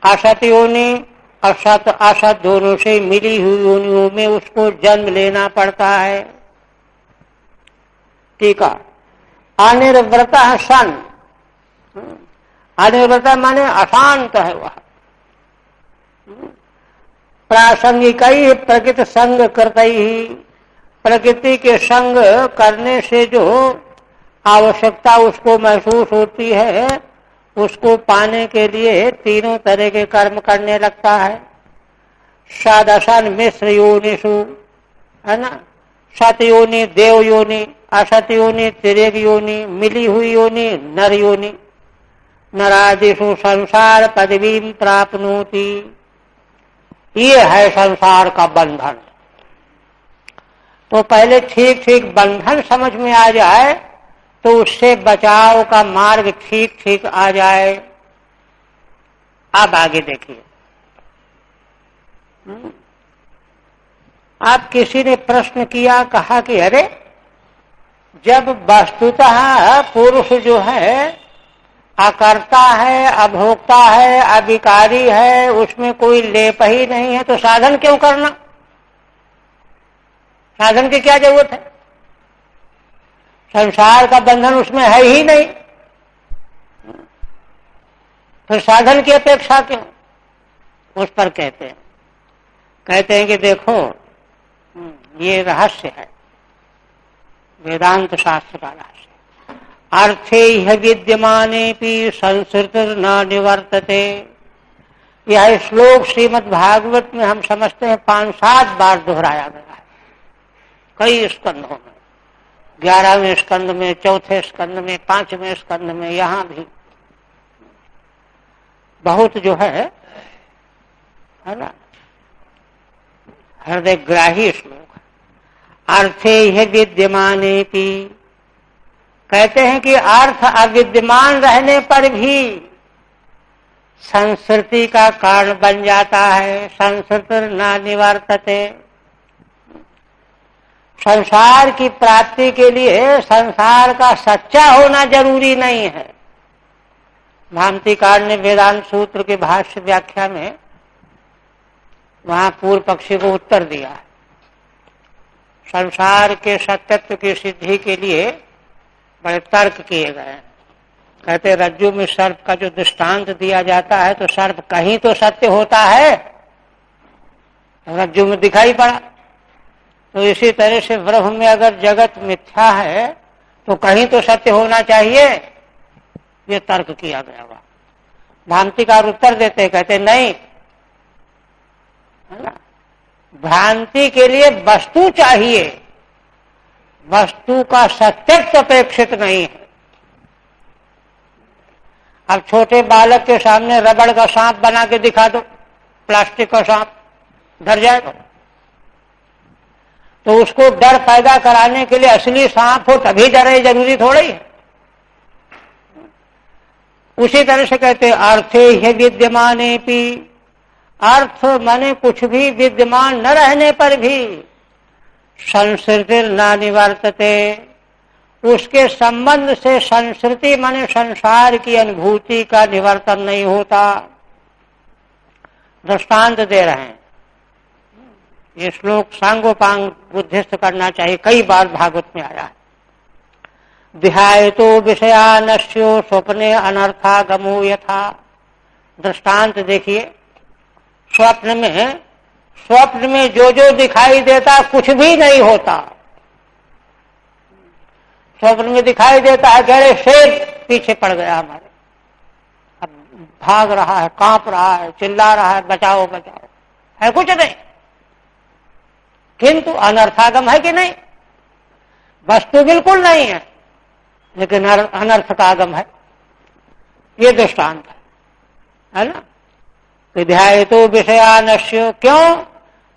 असत योनि और सत असत दोनों से मिली हुई योनियों में उसको जन्म लेना पड़ता है। ठीक है। अनिर्वृत सन, अनिर्वृत माने अशांत है वह। प्रासंगिक ही प्रकृति संग करते ही, प्रकृति के संग करने से जो आवश्यकता उसको महसूस होती है, उसको पाने के लिए तीनों तरह के कर्म करने लगता है। सदसन मिश्र योनिषु, है ना, सत योनि देव योनि, असत योनि तिर्यक योनि, मिली हुई योनि नर योनि। नरादिषु संसार पदवीं प्राप्नोति, ये है संसार का बंधन। तो पहले ठीक ठीक बंधन समझ में आ जाए तो उससे बचाव का मार्ग ठीक ठीक आ जाए। अब आगे देखिए, आप किसी ने प्रश्न किया, कहा कि अरे जब वस्तुतः पुरुष जो है अकर्ता है, अभोक्ता है, अविकारी है, उसमें कोई लेप ही नहीं है, तो साधन क्यों करना? साधन की क्या जरूरत है? संसार का बंधन उसमें है ही नहीं, तो साधन की अपेक्षा क्यों? उस पर कहते हैं कि देखो ये रहस्य है, वेदांत शास्त्र का रहस्य। अर्थे यह विद्यमानेपि संस्कृत न निवर्तते। यह श्लोक श्रीमद् भागवत में हम समझते हैं 5-7 बार दोहराया गया है, कई स्कंधों में, 11वें स्कंध में, 4थे स्कंध में, 5वें स्कंध में, यहां भी बहुत जो है ना, हृदय ग्राही श्लोक। अर्थे यह विद्यमानेपि, कहते हैं कि अर्थ अविद्यमान रहने पर भी संस्कृति का कारण बन जाता है। संस्कृत न निवर्तते, संसार की प्राप्ति के लिए संसार का सच्चा होना जरूरी नहीं है। भामतीकार ने वेदांत सूत्र के भाष्य व्याख्या में वहां पूर्व पक्षी को उत्तर दिया है। संसार के सत्यत्व की सिद्धि के लिए बड़े तर्क किए गए हैं। कहते रज्जु में सर्प का जो दृष्टांत दिया जाता है, तो सर्प कहीं तो सत्य होता है, रज्जु में दिखाई पड़ा। तो इसी तरह से ब्रह्म में अगर जगत मिथ्या है तो कहीं तो सत्य होना चाहिए, ये तर्क किया गया हुआ। भ्रांतिकार उत्तर देते, कहते नहीं, है ना, भ्रांति के लिए वस्तु चाहिए, वस्तु का सत्यत्व अपेक्षित नहीं है। अब छोटे बालक के सामने रबड़ का सांप बना के दिखा दो, प्लास्टिक का सांप, डर जाएगा। तो उसको डर पैदा कराने के लिए असली सांप हो तभी डरे, जरूरी थोड़ी है। उसी तरह से कहते अर्थे ही विद्यमानेपि, अर्थ माने कुछ भी विद्यमान न रहने पर भी संस्कृति न निवर्तते, उसके संबंध से संस्कृति माने संसार की अनुभूति का निवर्तन नहीं होता। दृष्टांत दे रहे हैं, ये श्लोक सांगोपांग बुद्धिस्त करना चाहिए, कई बार भागवत में आया है। ध्यायतो विषयानस्यो स्वप्ने अनर्थागमो यथा। दृष्टांत देखिए, स्वप्न में जो जो दिखाई देता कुछ भी नहीं होता। स्वप्न में दिखाई देता है, कह रहे शेर पीछे पड़ गया हमारे, अब भाग रहा है, कांप रहा है, चिल्ला रहा है, बचाओ बचाओ, है कुछ नहीं। किंतु अनर्थागम है कि नहीं? वस्तु बिल्कुल नहीं है, लेकिन अनर्थ का आगम है। ये दृष्टांत है ना। विध्यायतो विषयानश्य, क्यों?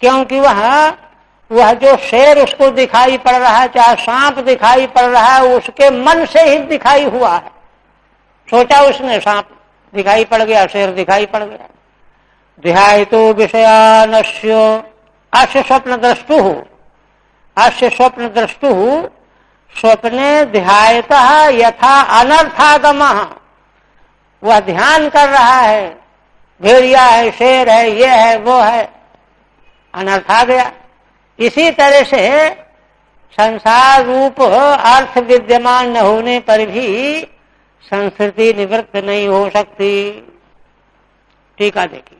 क्योंकि वह जो शेर उसको दिखाई पड़ रहा है, चाहे सांप दिखाई पड़ रहा है, उसके मन से ही दिखाई हुआ है। सोचा उसने, सांप दिखाई पड़ गया, शेर दिखाई पड़ गया। ध्यायतो विषयानस्य अस्य स्वप्न द्रष्टु, अस्य स्वप्न द्रष्टु, स्वप्ने ध्यायतः यथा अनर्थागमः, वह ध्यान कर रहा है, भेड़िया है, शेर है, ये है, वो है, अनर्थ आ गया। इसी तरह से संसार रूप अर्थ विद्यमान न होने पर भी संस्कृति निवृत्त नहीं हो सकती। टीका देखिए,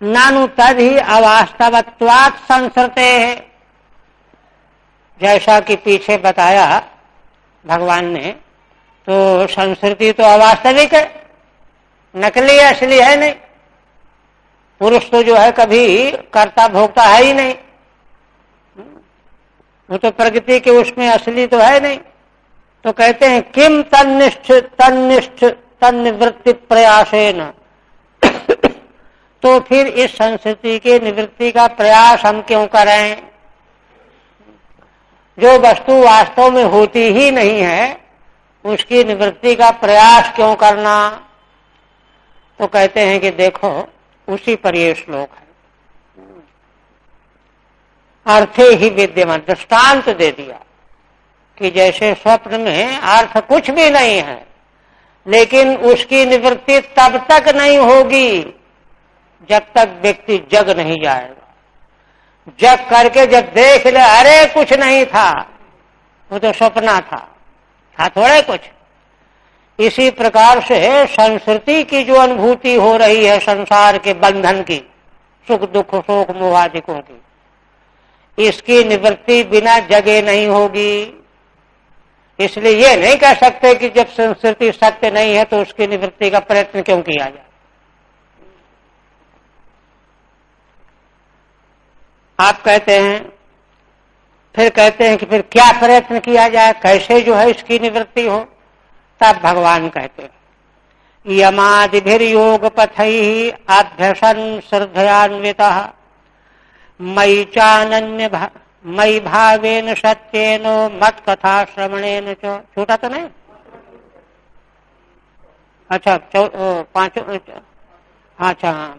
नानु तद ही अवास्तवत्वात् संसृते है। जैसा कि पीछे बताया भगवान ने, तो संस्कृति तो अवास्तविक है, नकली असली है नहीं। पुरुष तो जो है कभी कर्ता भोक्ता है ही नहीं, वो तो प्रकृति के उसमें असली तो है नहीं। तो कहते हैं किम तन्निष्ठ तन्निवृत्ति प्रयासेन, तो फिर इस संस्कृति के निवृत्ति का प्रयास हम क्यों करें? जो वस्तु वास्तव में होती ही नहीं है उसकी निवृत्ति का प्रयास क्यों करना? तो कहते हैं कि देखो उसी पर ये श्लोक है। अर्थे ही विद्यमान, दृष्टांत दे दिया कि जैसे स्वप्न में अर्थ कुछ भी नहीं है, लेकिन उसकी निवृत्ति तब तक नहीं होगी जब तक व्यक्ति जग नहीं जाएगा। जग करके जब देख ले अरे कुछ नहीं था, वो तो सपना था थोड़े कुछ। इसी प्रकार से संस्कृति की जो अनुभूति हो रही है संसार के बंधन की, सुख दुख शोक मोहादिकों की, इसकी निवृत्ति बिना जगे नहीं होगी। इसलिए ये नहीं कह सकते कि जब संस्कृति सत्य नहीं है तो उसकी निवृत्ति का प्रयत्न क्यों किया जाए। आप कहते हैं, फिर कहते हैं कि फिर क्या प्रयत्न किया जाए, कैसे जो है इसकी निवृत्ति हो? तब भगवान कहते हैं यमादिभिर्योग पथैहि अभ्यसन श्रद्धयान्वितः मयि चानन्य मयि भावेन सत्येन मत कथा श्रवणेन च। छोटा तो नहीं? अच्छा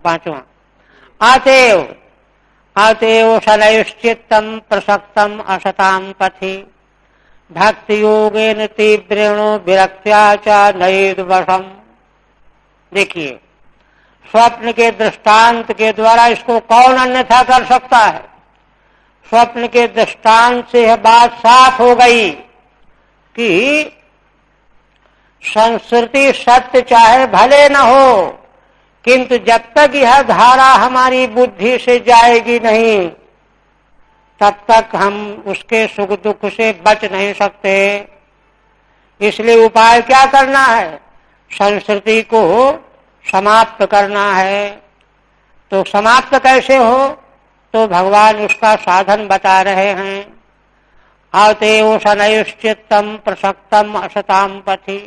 पांचवा। अतएव शनैश्चित्तम प्रसक्तम असताम पथि भक्ति योगेन तीव्रेण विरक्त्या च नैर्वशम्। देखिए, स्वप्न के दृष्टांत के द्वारा इसको कौन अन्यथा कर सकता है? स्वप्न के दृष्टांत से यह बात साफ हो गई कि संस्कृति सत्य चाहे भले न हो, किंतु जब तक यह धारा हमारी बुद्धि से जाएगी नहीं तब तक हम उसके सुख दुख से बच नहीं सकते। इसलिए उपाय क्या करना है? संस्कृति को समाप्त करना है। तो समाप्त कैसे हो? तो भगवान उसका साधन बता रहे हैं। आतेव शनैश्चित्तम प्रसक्तम असताम पथि।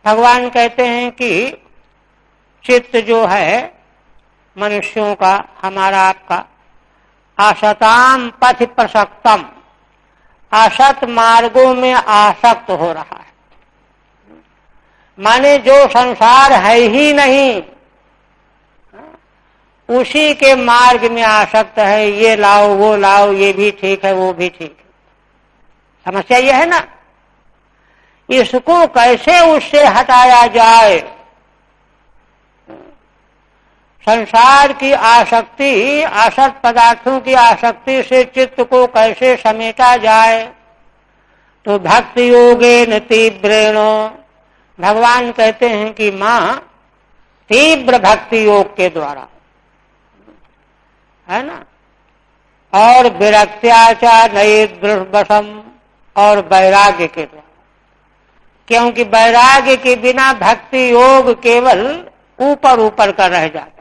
भगवान कहते हैं कि चित्त जो है मनुष्यों का, हमारा आपका, असताम पथि प्रसक्तम, असत मार्गों में आसक्त हो रहा है। माने जो संसार है ही नहीं उसी के मार्ग में आसक्त है। ये लाओ वो लाओ, ये भी ठीक है वो भी ठीक है। समस्या ये है ना, इसको कैसे उससे हटाया जाए? संसार की आसक्ति, असत पदार्थों की आसक्ति से चित्त को कैसे समेटा जाए? तो भक्ति योगेन तीव्रेण, भगवान कहते हैं कि मां तीव्र भक्ति योग के द्वारा, है ना, और विरक्त्याचा नैर्वशम्, और वैराग्य के द्वारा। क्योंकि वैराग्य के बिना भक्ति योग केवल ऊपर ऊपर का रह जाता है।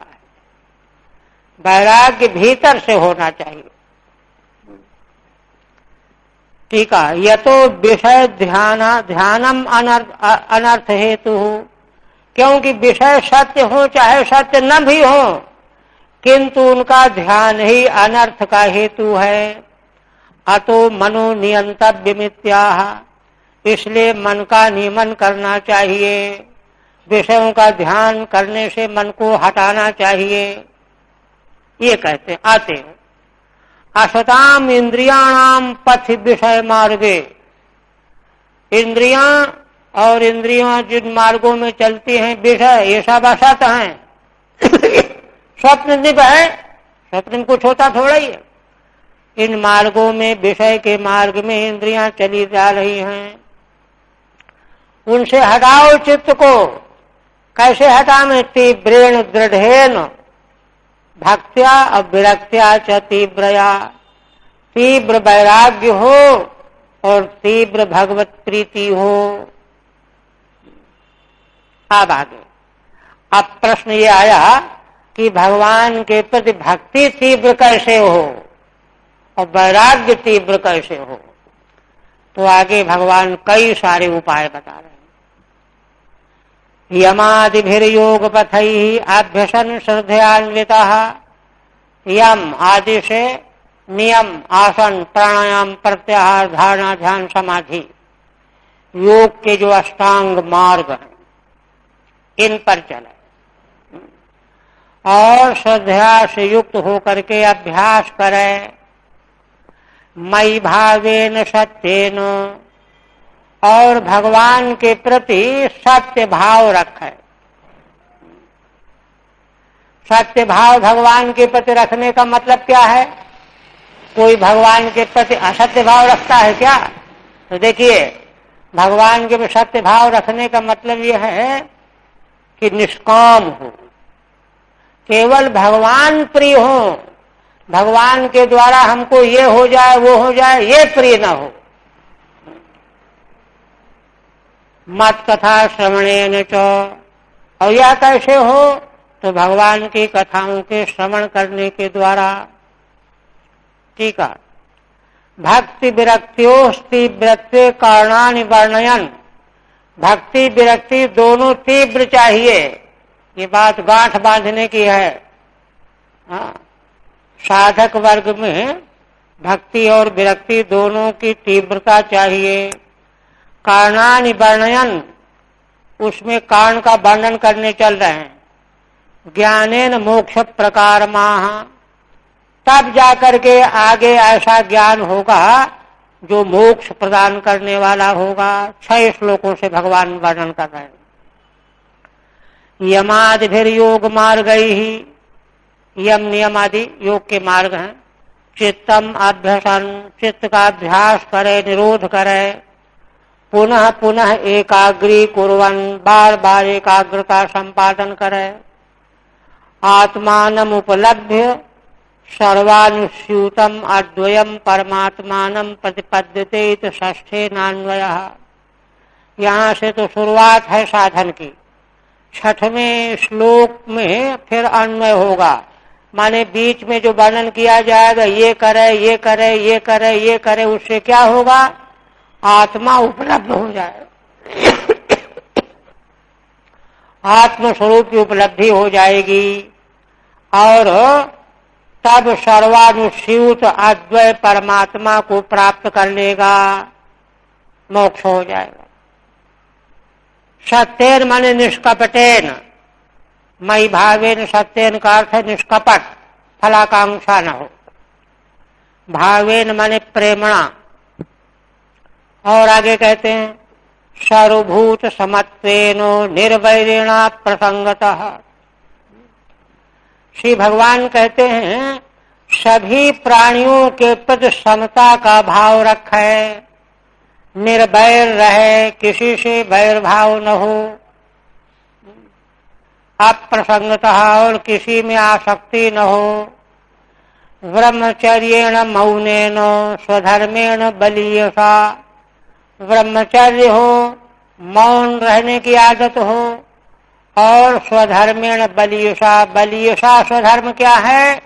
वैराग्य भीतर से होना चाहिए। ठीक है। यतो विषय ध्यानम अनर्थ हेतु, क्योंकि विषय सत्य हो चाहे सत्य न भी हो, किंतु उनका ध्यान ही अनर्थ का हेतु है। अतो मनो नियंतव्यमित्याह, इसलिए मन का नियमन करना चाहिए, विषयों का ध्यान करने से मन को हटाना चाहिए, ये कहते आते हैं। असताम इंद्रियाणाम पथ विषय मार्गे, इंद्रियां और इंद्रियां जिन मार्गों में चलती हैं विषय, ये सब असत हैं। स्वप्न दिव्य है, स्वप्न में कुछ होता थोड़ा ही है। इन मार्गों में, विषय के मार्ग में इंद्रियां चली जा रही हैं, उनसे हटाओ चित्त को। कैसे हटावे? तीव्रेण दृढ़ेन भक्त्या और विरक्त्या च तीव्रया, तीव्र वैराग्य हो और तीव्र भगवत प्रीति हो। अब आगे, अब प्रश्न ये आया कि भगवान के प्रति भक्ति तीव्र कैसे हो और वैराग्य तीव्र कैसे हो। तो आगे भगवान कई सारे उपाय बता रहे हैं। यमादिभिर्योग पथैहि अभ्यसन श्रद्धयान्वितः, यम आदि से नियम, आसन, प्राणायाम, प्रत्याहार, धारणा, ध्यान, समाधि, योग के जो अष्टांग मार्ग हैं, इन पर चले और श्रद्धा से युक्त होकर के अभ्यास करे। मयि भावेन सत्येन, और भगवान के प्रति सत्य भाव रखे। सत्य भाव भगवान के प्रति रखने का मतलब क्या है? कोई भगवान के प्रति असत्य भाव रखता है क्या? तो देखिए, भगवान के प्रति सत्य भाव रखने का मतलब यह है कि निष्काम हो, केवल भगवान प्रिय हो, भगवान के द्वारा हमको ये हो जाए वो हो जाए ये प्रिय न हो। मत कथा श्रवणेन च, और यह कैसे हो? तो भगवान की कथाओं के श्रवण करने के द्वारा। ठीक है। भक्ति विरक्त्योस्ति तीव्रत्वे कारणानि वर्णयन, भक्ति विरक्ति दोनों तीव्र चाहिए, ये बात गांठ बांधने की है। हाँ, साधक वर्ग में भक्ति और विरक्ति दोनों की तीव्रता चाहिए। कारणानि वर्णयन, उसमें कारण का वर्णन करने चल रहे हैं। ज्ञानेन मोक्ष प्रकार माह, तब जाकर के आगे ऐसा ज्ञान होगा जो मोक्ष प्रदान करने वाला होगा। 6 श्लोकों से भगवान वर्णन कर रहे हैं। यमादिभिर्योग मार्गैहि, यम नियम आदि योग के मार्ग हैं। चित्तम अभ्यसन, चित्त का अभ्यास करे, निरोध करे। पुनः पुनः एकाग्री कुर्वन, बार बार एकाग्रता संपादन करे। आत्मानम उपलभ्य सर्वानुस्यूतम अद्वयम परमात्मानम प्रतिपद्यते इत षष्ठे नान्वयः। यहाँ से तो शुरुआत है साधन की। 6वें श्लोक में फिर अन्वय होगा, माने बीच में जो वर्णन किया जाएगा, ये करे ये करे ये करे ये करे, उससे क्या होगा? आत्मा उपलब्ध हो जाएगा, आत्म स्वरूप की उपलब्धि हो जाएगी और तब सर्वानुस्यूत अद्वय परमात्मा को प्राप्त कर लेगा, मोक्ष हो जाएगा। सत्येन माने निष्कपटेन, मयि भावेन सत्येन का अर्थ है निष्कपट, फलाकांक्षा न हो। भावेन माने प्रेमणा, और आगे कहते हैं सर्वभूत समत्वेनो निर्वैरेणा प्रसंगतः। श्री भगवान कहते हैं सभी प्राणियों के प्रति समता का भाव रखे, निर्वैर रहे, किसी से वैर भाव न हो। अप्रसंगतः, और किसी में आसक्ति न हो। ब्रह्मचर्येण मौनेन स्वधर्मेण बलीयसा, ब्रह्मचर्य हो, मौन रहने की आदत हो, और स्वधर्मेण बलीयसा, बलीयसा स्वधर्म क्या है?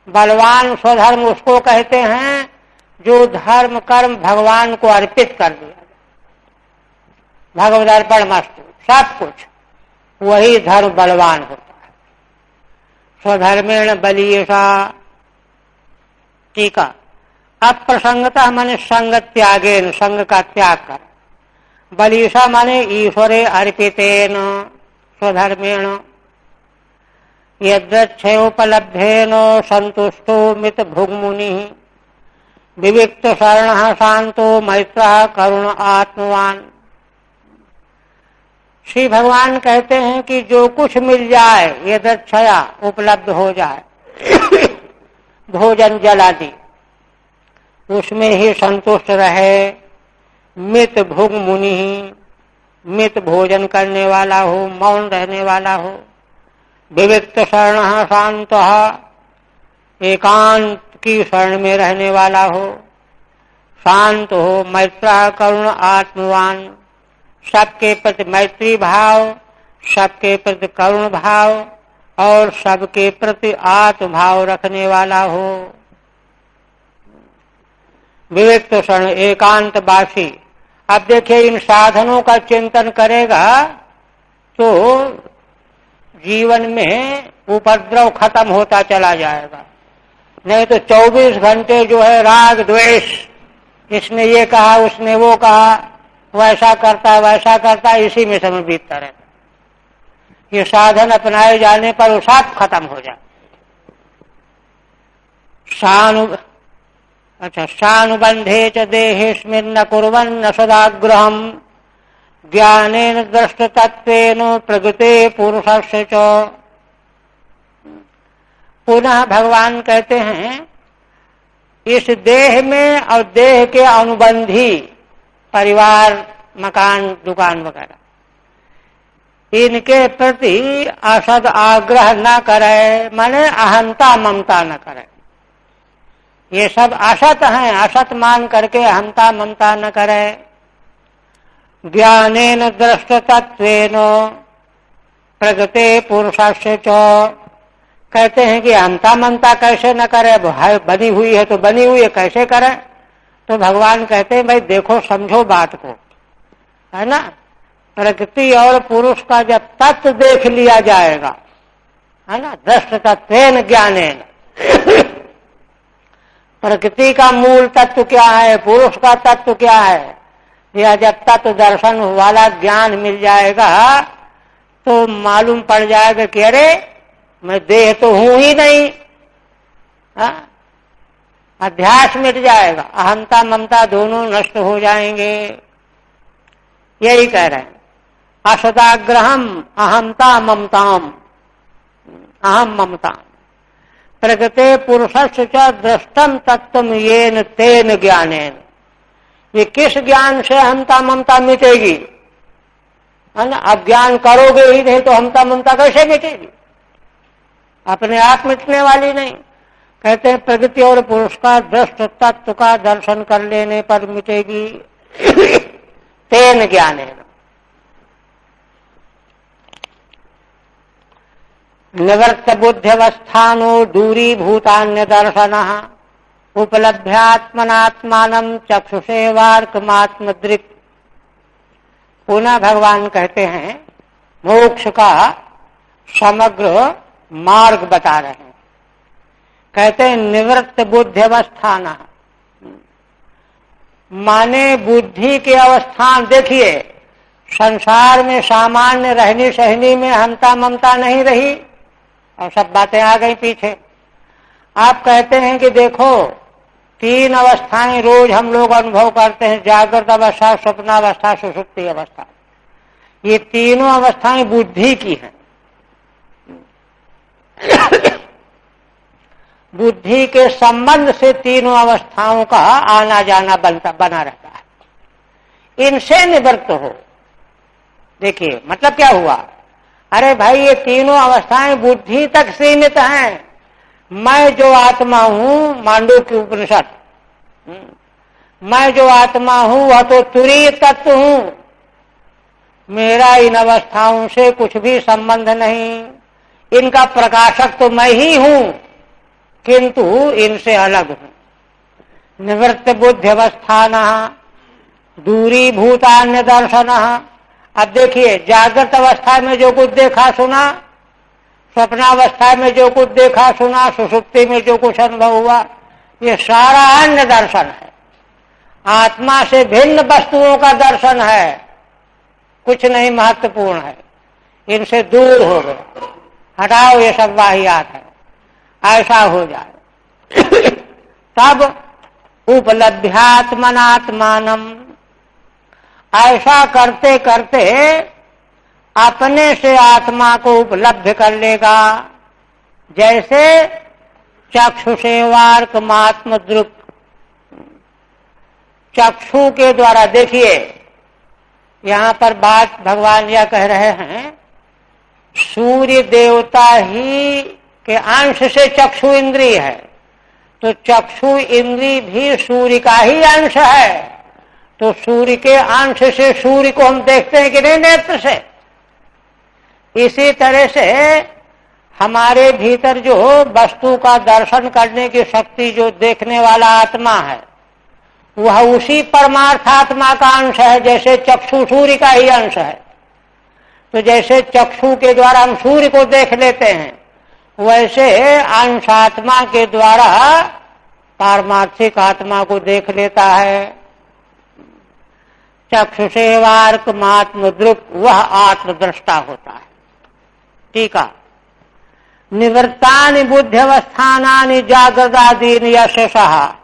बलवान स्वधर्म उसको कहते हैं जो धर्म कर्म भगवान को अर्पित कर दिया, भगवद अर्पणमस्तु, सब कुछ, वही धर्म बलवान होता है। स्वधर्मेण बलीयसा। टीका, अप्रसंगतः माने संग त्यागेन, संग का त्याग कर। बलीयसा माने ईश्वरे अर्पितेन स्वधर्मेण यद्रक्षयोपलब्धेन संतुष्टो मित भुग्मुनि विविक्त शरण शांतो मैत्र करुण आत्मवान। श्री भगवान कहते हैं कि जो कुछ मिल जाए, यदक्षया उपलब्ध हो जाए, भोजन जल आदि, उसमें ही संतुष्ट रहे। मित भुग मुनि, मित भोजन करने वाला हो, मौन रहने वाला हो। विविक्त शरण शांत, एकांत की शरण में रहने वाला हो, शांत हो। मैत्र करुण आत्मवान, सबके प्रति मैत्री भाव, सबके प्रति करुण भाव और सबके प्रति आत्म भाव रखने वाला हो। विविक्त शरण, एकांत वासी। अब देखिए, इन साधनों का चिंतन करेगा तो जीवन में उपद्रव खत्म होता चला जाएगा। नहीं तो 24 घंटे जो है राग द्वेष, इसने ये कहा, उसने वो कहा, वैसा करता वैसा करता, इसी में समय बीतता रहता। ये साधन अपनाए जाने पर वो सब खत्म हो जाए। सानुबंधे च देहेस्मिन् कुर्वन्न सदाग्रहम् ज्ञानेन दृष्टतत्वेन प्रगते पुरुषस्य च। पुनः भगवान कहते हैं, इस देह में और देह के अनुबंधी परिवार, मकान, दुकान वगैरह, इनके प्रति असद आग्रह न करे, माने अहंता ममता न करे। ये सब असत हैं, असत मान करके अहंता ममता न करे। ज्ञानेन दृष्टतत्वेन प्रगते पुरुषस्य च। कहते हैं कि अहंता ममता कैसे न करे, बनी हुई है तो बनी हुई है, कैसे करे? तो भगवान कहते हैं, भाई देखो, समझो बात को, है ना। प्रकृति और पुरुष का जब तत्व देख लिया जाएगा, है ना, दृष्टतत्वेन ज्ञानेन, प्रकृति का मूल तत्व क्या है, पुरुष का तत्व क्या है, यह जब तत्व दर्शन वाला ज्ञान मिल जाएगा तो मालूम पड़ जाएगा कि अरे मैं देह तो हूं ही नहीं। अध्यास मिट जाएगा, अहंता ममता दोनों नष्ट हो जाएंगे। यही कह रहे हैं, असदाग्रहम अहंता ममताम, अहम ममता प्रगते पुरुषस्य च दृष्टम तत्वम येन तेन ज्ञानेन। ये किस ज्ञान से अहंता ममता मिटेगी, है ना। अब ज्ञान करोगे ही नहीं तो अहंता ममता कैसे मिटेगी? अपने आप मिटने वाली नहीं। कहते हैं प्रकृति और पुरुष का दृष्ट तत्व का दर्शन कर लेने पर मिटेगी। तेन ज्ञानेन निवृत्त बुद्ध्यवस्थानो दूरीभूतान्य दर्शन उपलभ्यात्मनात्मानं चक्षुषे वार्कमात्मदृक्। पुनः भगवान कहते हैं, मोक्ष का समग्र मार्ग बता रहे हैं। कहते हैं निवृत्त बुद्ध्यवस्थान, माने बुद्धि के अवस्थान। देखिए, संसार में सामान्य रहनी सहनी में अहंता ममता नहीं रही और सब बातें आ गई पीछे। आप कहते हैं कि देखो, 3 अवस्थाएं रोज हम लोग अनुभव करते हैं, जागृत अवस्था, स्वप्नावस्था, सुषुप्ति अवस्था। ये तीनों अवस्थाएं बुद्धि की हैं। बुद्धि के संबंध से तीनों अवस्थाओं का आना जाना बना रहता है। इनसे निवृत्त हो। देखिए मतलब क्या हुआ, अरे भाई ये तीनों अवस्थाएं बुद्धि तक सीमित हैं। मैं जो आत्मा हूं, मांडूक्य उपनिषद, मैं जो आत्मा हूं वह तो तुरीय तत्व हूं। मेरा इन अवस्थाओं से कुछ भी संबंध नहीं। इनका प्रकाशक तो मैं ही हूं, किंतु इनसे अलग हूं। निवृत्त बुद्ध्यवस्थान दूरी भूतान्य दर्शन। अब देखिए, जागृत अवस्था में जो कुछ देखा सुना, स्वप्नावस्था में जो कुछ देखा सुना, सुषुप्ति में जो कुछ अनुभव हुआ, ये सारा अन्य दर्शन है। आत्मा से भिन्न वस्तुओं का दर्शन है, कुछ नहीं महत्वपूर्ण है, इनसे दूर हो गए, हटाओ ये सब वाहियात है, ऐसा हो जाए। तब उपलब्ध्यात्मनात्मानम, ऐसा करते करते अपने से आत्मा को उपलब्ध कर लेगा। जैसे चक्षुषेवार्कमात्म दृक्, चक्षु के द्वारा, देखिए यहां पर बात भगवान यह कह रहे हैं, सूर्य देवता ही के अंश से चक्षु इंद्रिय है, तो चक्षु इंद्रिय भी सूर्य का ही अंश है। तो सूर्य के अंश से सूर्य को हम देखते हैं कि नहीं नेत्र से। इसी तरह से हमारे भीतर जो वस्तु का दर्शन करने की शक्ति, जो देखने वाला आत्मा है, वह उसी परमार्थ आत्मा का अंश है। जैसे चक्षु सूर्य का ही अंश है, तो जैसे चक्षु के द्वारा हम सूर्य को देख लेते हैं, वैसे अंश आत्मा के द्वारा पारमार्थिक आत्मा को देख लेता है। चक्षुषेवार्कमात्म दृक्, वह आत्मद्रष्टा होता है। टीका, निवृत्तानि बुद्ध्यवस्थानानि जागृदादीनि यशसः,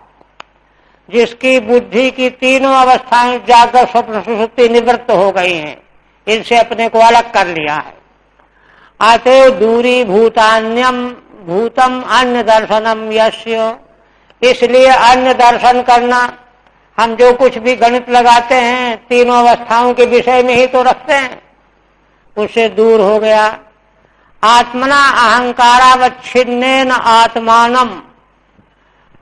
जिसकी बुद्धि की तीनों अवस्थाएं जागृत स्वप्न सुषुप्ति निवृत्त हो गई हैं, इनसे अपने को अलग कर लिया है। अतएव दूरी भूतान्यम भूतम अन्य दर्शनम यस्य, इसलिए अन्य दर्शन करना, हम जो कुछ भी गणित लगाते हैं तीनों अवस्थाओं के विषय में ही तो रखते हैं, उससे दूर हो गया। आत्मना अहंकारावच्छिन्नेन आत्मानम,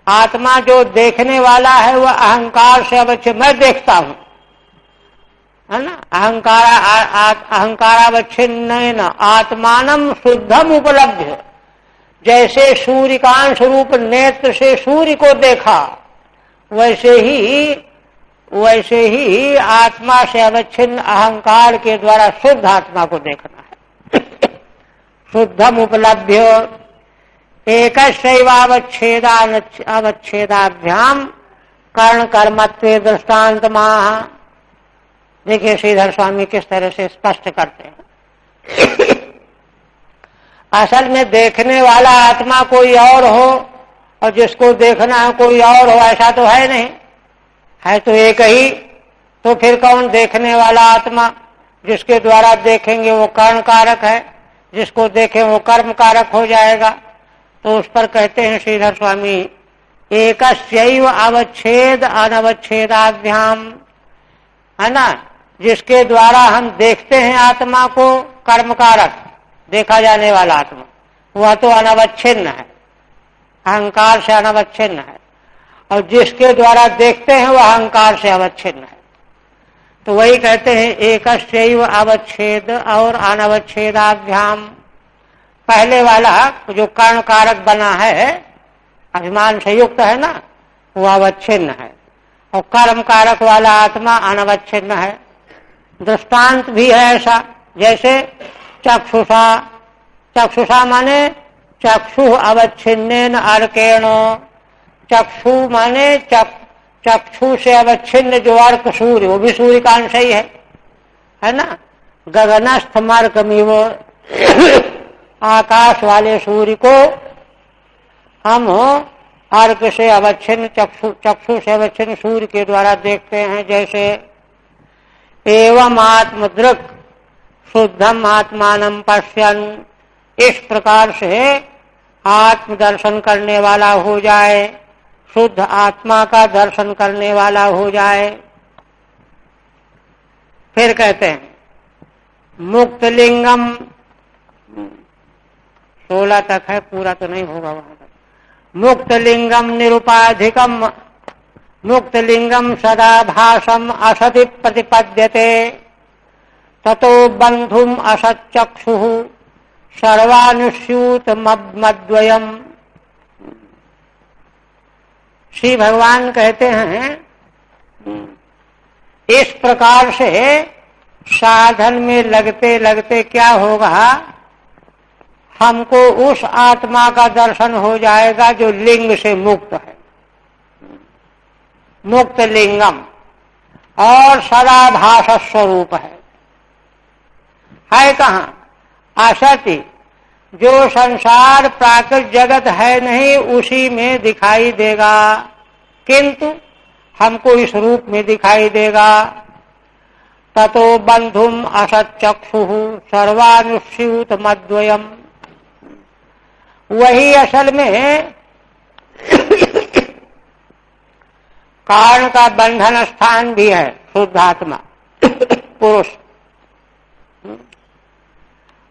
आत्मा जो देखने वाला है वह अहंकार से अवच्छिन्न, मैं देखता हूं, है ना, अहंकारावच्छिन्नेन आत्मानम शुद्धम उपलब्ध। जैसे सूर्य का अंश रूप नेत्र से सूर्य को देखा, वैसे ही आत्मा से अवच्छिन्न अहंकार के द्वारा शुद्ध आत्मा को देखना है। शुद्धम उपलब्ध्य एकैवावच्छेदाभ्याम कर्ण कर्मत्वे दृष्टांत माह। देखिए श्रीधर स्वामी किस तरह से स्पष्ट करते हैं। असल में देखने वाला आत्मा कोई और हो और जिसको देखना है कोई और हो, ऐसा तो है नहीं, है तो एक ही। तो फिर कौन देखने वाला आत्मा? जिसके द्वारा देखेंगे वो कर्ण कारक है, जिसको देखें वो कर्म कारक हो जाएगा। तो उस पर कहते हैं श्रीधर स्वामी, एकस्यैव अवच्छेद अनवच्छेदाभ्याम, है ना, जिसके द्वारा हम देखते हैं आत्मा को, कर्म कारक देखा जाने वाला आत्मा, वह तो अनवच्छिन्न है, अहंकार से अनवच्छिन्न है, और जिसके द्वारा देखते हैं वह अहंकार से अवच्छिन्न है। तो वही कहते हैं एकस्यैव अवच्छेद और अनवच्छेदाभ्याम। पहले वाला जो कर्ण कारक बना है, अभिमान से युक्त है ना, वो अवच्छिन्न है, और कर्म कारक वाला आत्मा अनवच्छिन्न है। दृष्टांत भी है ऐसा, जैसे चक्षुषा, चक्षुषा माने चक्षु अवच्छिन्नेन अर्केण, चक्षु माने चक्षु से अवच्छिन्न जो अर्क सूर्य, वो भी सूर्य का अंश ही है ना। गगनस्थ मार्गमिव, आकाश वाले सूर्य को हम अर्क से अवच्छिन्न चक्षु से अवच्छिन्न सूर्य के द्वारा देखते हैं। जैसे एवं आत्मदृक् शुद्धम आत्मानं पश्यन्, इस प्रकार से आत्मदर्शन करने वाला हो जाए, शुद्ध आत्मा का दर्शन करने वाला हो जाए। फिर कहते हैं मुक्त लिंगम, 16 तक है, पूरा तो नहीं होगा वहां तक। मुक्त लिंगम निरुपाधिकम, मुक्त लिंगम सदा भासम असति प्रतिपद्यते, ततो बंधुम असच्चक्षु सर्वानुस्यूत मद्वयम। श्री भगवान कहते हैं इस प्रकार से साधन में लगते लगते क्या होगा, हमको उस आत्मा का दर्शन हो जाएगा जो लिंग से मुक्त है, मुक्त लिंगम और सदाभास स्वरूप है कहाँ? असति, जो संसार प्राकृत जगत है नहीं उसी में दिखाई देगा, किंतु हमको इस रूप में दिखाई देगा। ततो बंधुम असच्चक्षु सर्वानुस्यूत मद्वयम, वही असल में कारण का बंधन स्थान भी है शुद्धात्मा पुरुष,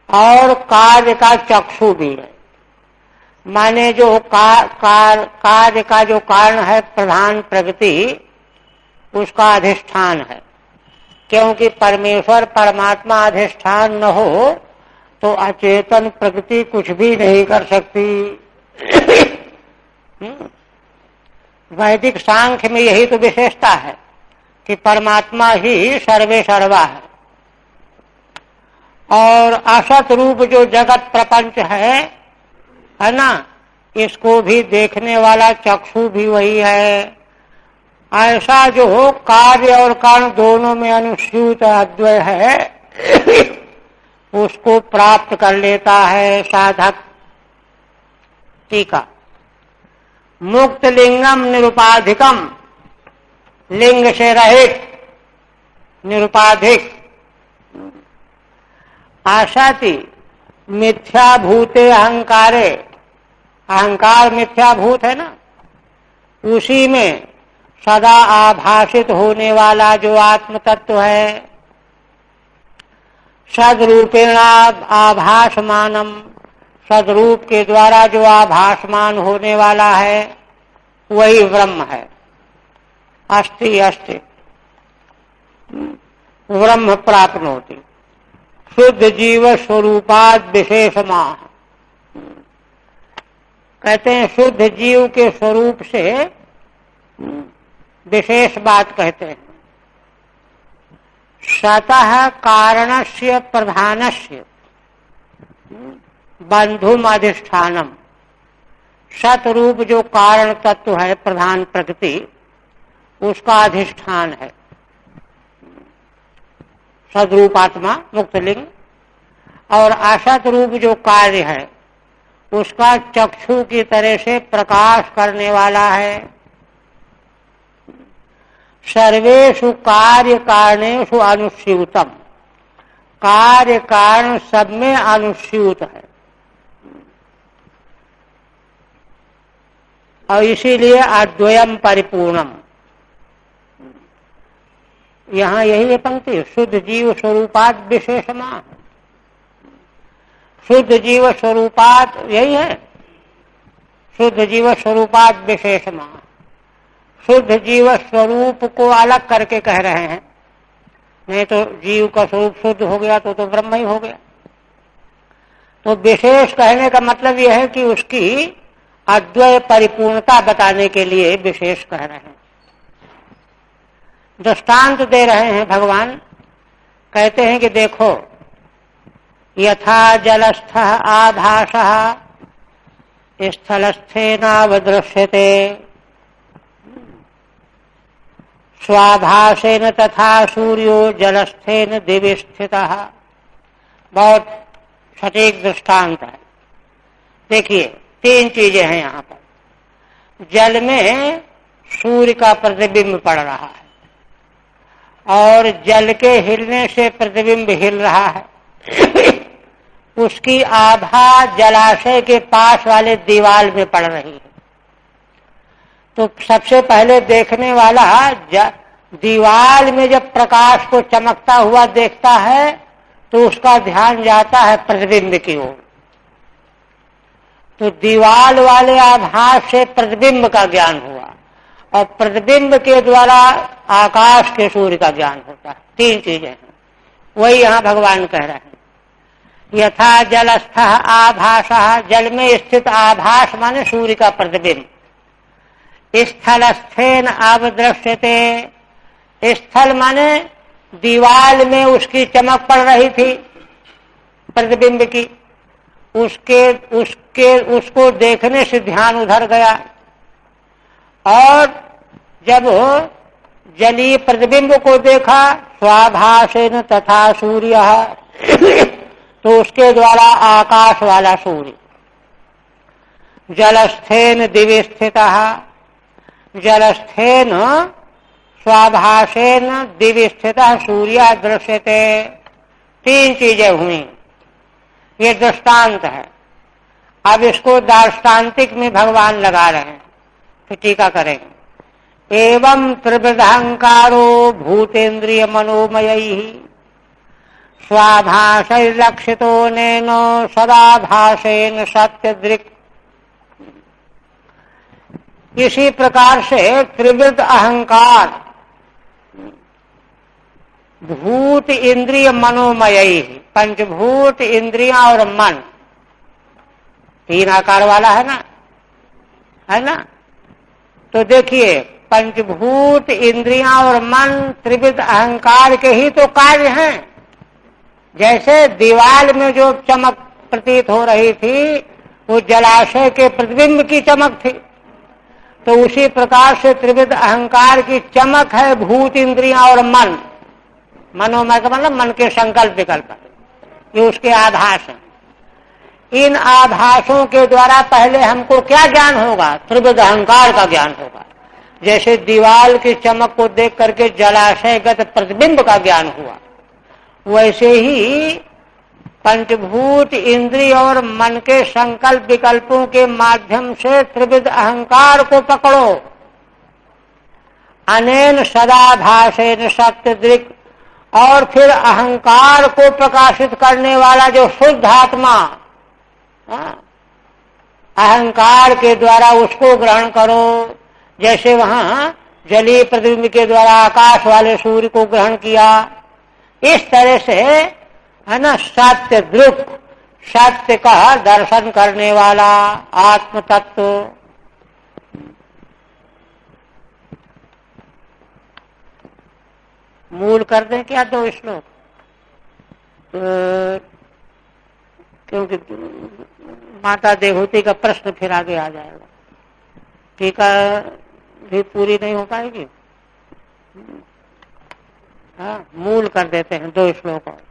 और कार्य का चक्षु भी है, माने जो कार्य का जो कारण है प्रधान प्रकृति उसका अधिष्ठान है, क्योंकि परमेश्वर परमात्मा अधिष्ठान न हो तो अचेतन प्रकृति कुछ भी नहीं कर सकती। वैदिक सांख्य में यही तो विशेषता है कि परमात्मा ही सर्वे सर्वा और असत रूप जो जगत प्रपंच है ना, इसको भी देखने वाला चक्षु भी वही है। ऐसा जो कार्य और कारण दोनों में अनुस्यूत अद्वय है उसको प्राप्त कर लेता है साधक। टीका, मुक्त लिंगम निरुपाधिकम, लिंग से रहित निरुपाधिक। आशाति मिथ्याभूते अहंकारे, अहंकार मिथ्याभूत है ना, उसी में सदा आभासित होने वाला जो आत्म तत्व है, सदरूपेण आभासमानम, सदरूप के द्वारा जो आभासमान होने वाला है वही ब्रह्म है। अस्ति अस्ति ब्रह्म प्राप्नोति, शुद्ध जीव स्वरूपाद विशेषमा, कहते हैं शुद्ध जीव के स्वरूप से विशेष बात कहते हैं। सतः कारणस्य प्रधानस्य बंधुम अधिष्ठानम, सतरूप जो कारण तत्व है प्रधान प्रकृति उसका अधिष्ठान है सदरूपात्मा मुक्तलिंग, और असत रूप जो कार्य है उसका चक्षु की तरह से प्रकाश करने वाला है। सर्वेषु कार्य कारणेषु अनुस्यूतम, कार्य कारण सब में अनुस्यूत है, और इसीलिए अद्वयम परिपूर्णम। यहाँ यही है पंक्ति, शुद्ध जीव स्वरूपात विशेषमा, शुद्ध जीव स्वरूपात यही है, शुद्ध जीव स्वरूपात विशेषमा। शुद्ध जीव स्वरूप को अलग करके कह रहे हैं, नहीं तो जीव का स्वरूप शुद्ध हो गया तो ब्रह्म ही हो गया। तो विशेष कहने का मतलब यह है कि उसकी अद्वय परिपूर्णता बताने के लिए विशेष कह रहे हैं। दृष्टांत दे रहे हैं भगवान, कहते हैं कि देखो यथा जलस्थ आभासः स्थलस्थेनावदृश्यते स्वाभासेन तथा सूर्यो जलस्थेन दिवि स्थितः। बहुत सटीक दृष्टांत है। देखिए तीन चीजें हैं यहाँ पर। जल में सूर्य का प्रतिबिंब पड़ रहा है और जल के हिलने से प्रतिबिंब हिल रहा है, उसकी आभा जलाशय के पास वाले दीवार में पड़ रही है। तो सबसे पहले देखने वाला दीवार में जब प्रकाश को चमकता हुआ देखता है तो उसका ध्यान जाता है प्रतिबिंब की ओर। तो दीवार वाले आभास से प्रतिबिंब का ज्ञान हुआ और प्रतिबिंब के द्वारा आकाश के सूर्य का ज्ञान होता है। तीन चीजें हैं, वही यहाँ भगवान कह रहे हैं। यथा जलस्थ आभासः, जल में स्थित आभास माने सूर्य का प्रतिबिंब। स्थलस्थेन अवदृश्यते। स्थल माने दीवाल में उसकी चमक पड़ रही थी प्रतिबिंब की, उसको देखने से ध्यान उधर गया, और जब जलीय प्रतिबिंब को देखा स्वाभासेन तथा सूर्य तो उसके द्वारा आकाश वाला सूर्य, जलस्थेन दिवि स्थितः, जलस्थेन स्वाभासेन दिवि स्थितः सूर्य दृश्यते। तीन चीजें हुई, ये दृष्टांत है। अब इसको दार्ष्टान्तिक में भगवान लगा रहे हैं, फिर टीका करेंगे। एवं त्रिविधंकारो भूतेन्द्रिय मनोमयैः स्वाभासैर्लक्षितो नेनो सदाभासेन सत्यदृक्। इसी प्रकार से त्रिविध अहंकार भूत इंद्रिय मनोमयी, पंचभूत इंद्रियां और मन, तीन आकार वाला है ना। तो देखिए पंचभूत इंद्रियां और मन त्रिविध अहंकार के ही तो कार्य हैं। जैसे दीवाल में जो चमक प्रतीत हो रही थी वो जलाशय के प्रतिबिंब की चमक थी, तो उसी प्रकार से त्रिविध अहंकार की चमक है भूत इंद्रियां और मन। मनोमय का मतलब मन के संकल्प विकल्प, ये उसके आभास हैं। इन आभासों के द्वारा पहले हमको क्या ज्ञान होगा? त्रिविध अहंकार का ज्ञान होगा। जैसे दीवाल की चमक को देख करके जलाशयगत प्रतिबिंब का ज्ञान हुआ, वैसे ही पंचभूत इंद्रिय और मन के संकल्प विकल्पों के माध्यम से त्रिविध अहंकार को पकड़ो। अनेन सदाभासेन सत्यदृक्, और फिर अहंकार को प्रकाशित करने वाला जो शुद्ध आत्मा, अहंकार के द्वारा उसको ग्रहण करो। जैसे वहां जलीय प्रतिबिंब के द्वारा आकाश वाले सूर्य को ग्रहण किया, इस तरह से है ना सत्य दृक्, सत्य का दर्शन करने वाला आत्म तत्व। मूल कर दें क्या दो श्लोक, क्योंकि माता देवहूति का प्रश्न फिर आगे आ जाएगा, टीका भी पूरी नहीं हो पाएगी। हाँ, मूल कर देते हैं दो श्लोक और।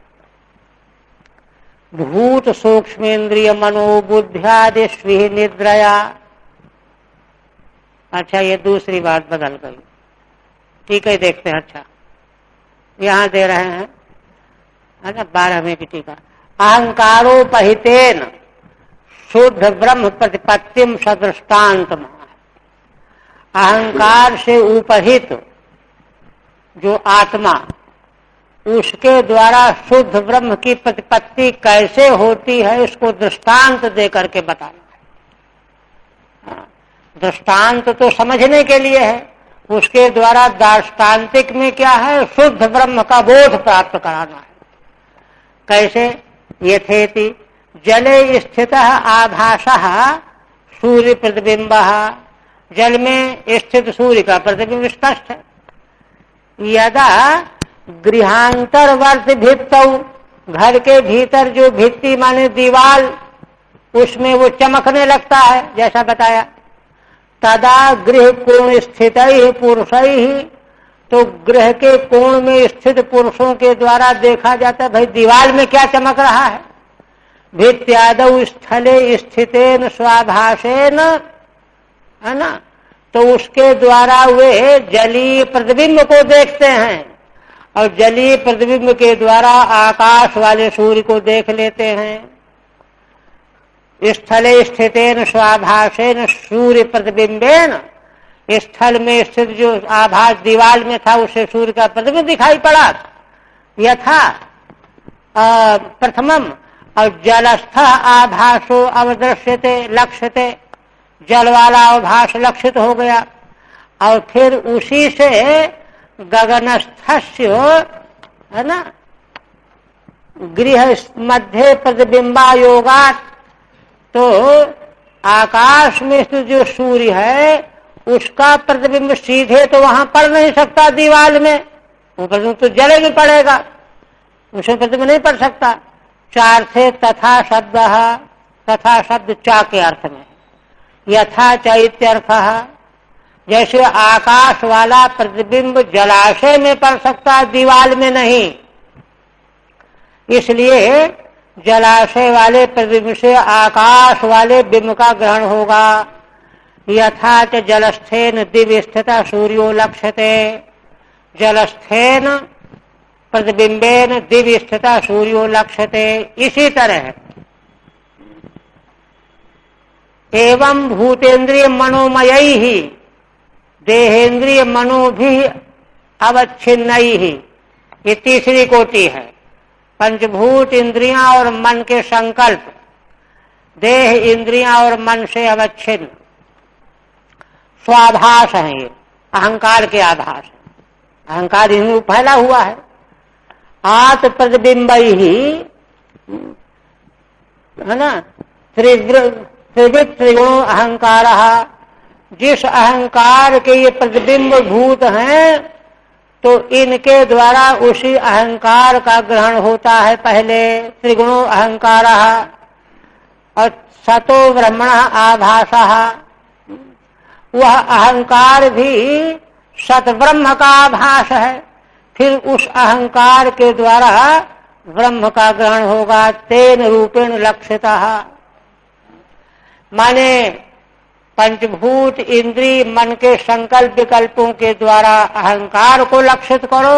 भूत सूक्ष्मेन्द्रिय मनोबुद्ध्यादिष्वि निद्रया। अच्छा, ये दूसरी बात बदल गई, ठीक है, देखते हैं। अच्छा, यहाँ दे रहे हैं है ना 12वें की टीका। अहंकारोपहितेन शुद्ध ब्रह्म प्रतिपत्तिम सदृष्टान्त। अहंकार से उपहित जो आत्मा, उसके द्वारा शुद्ध ब्रह्म की प्रतिपत्ति कैसे होती है इसको दृष्टांत दे करके बताना है। दृष्टांत तो समझने के लिए है, उसके द्वारा दार्ष्टान्तिक में क्या है? शुद्ध ब्रह्म का बोध प्राप्त कराना है। कैसे? यथेति जले स्थितः आभासः सूर्य प्रतिबिंबः। जल में स्थित सूर्य का प्रतिबिंब स्पष्ट है। यदा गृहांतरवर्ती भित्तौ, घर के भीतर जो भित्ति माने दीवाल, उसमें वो चमकने लगता है जैसा बताया। तदा गृह कोण स्थित पुरुषैः, तो गृह के कोण में स्थित पुरुषों के द्वारा देखा जाता है भाई दीवाल में क्या चमक रहा है। भित्त्यादौ स्थले स्थितेन स्वाभासेन, है ना, तो उसके द्वारा वे जलीय प्रतिबिंब को देखते हैं, और जलीय प्रतिबिंब के द्वारा आकाश वाले सूर्य को देख लेते हैं। स्थले स्थितेन स्वाभासेन सूर्य प्रतिबिंबेन, स्थल में स्थित जो आभास दीवाल में था उसे सूर्य का प्रतिबिंब दिखाई पड़ा। यथा प्रथमम, और जलस्थ आभासो अवदृश्यते लक्ष्यते, जल वाला आभास लक्षित हो गया। और फिर उसी से गगनस्थस्य, है ना, गृह मध्य प्रतिबिंबा योगात, तो आकाश में स्थित जो सूर्य है उसका प्रतिबिंब सीधे तो वहां पड़ नहीं सकता दीवार में, वो प्रतिबिंब तो जले भी पड़ेगा, उसमें प्रतिबिंब नहीं पड़ सकता। चार से तथा शब्द, तथा शब्द चा के अर्थ में, यथा चैत्यर्थ, जैसे आकाश वाला प्रतिबिंब जलाशय में पड़ सकता है, दीवार में नहीं, इसलिए जलाशय वाले प्रतिबिंब से आकाश वाले बिंब का ग्रहण होगा। यथा च जलस्थेन दिव्य स्थित सूर्यो लक्ष्यते, जलस्थेन प्रतिबिंबेन दिव्य स्थित सूर्यो लक्ष्यते, इसी तरह एवं भूतेन्द्रिय मनोमय ही देहेन्द्रिय मनो भी अवच्छिन्न ही, ये तीसरी कोटि है। पंचभूत इंद्रियां और मन के संकल्प देह इंद्रियां और मन से अवच्छिन्न स्वाभास है, ये अहंकार के आभास है, अहंकार इनमें फैला हुआ है। आत्म प्रतिबिंब ही है ना, त्रिविध त्रिगुणो अहंकार, जिस अहंकार के ये प्रतिबिंब भूत हैं तो इनके द्वारा उसी अहंकार का ग्रहण होता है पहले, त्रिगुणो अहंकार, और सतो ब्रह्मण आभासः, वह अहंकार भी सतब्रह्म का आभास है, फिर उस अहंकार के द्वारा ब्रह्म का ग्रहण होगा। तेन रूपेण लक्षितः, माने पंचभूत इंद्रिय मन के संकल्प विकल्पों के द्वारा अहंकार को लक्षित करो,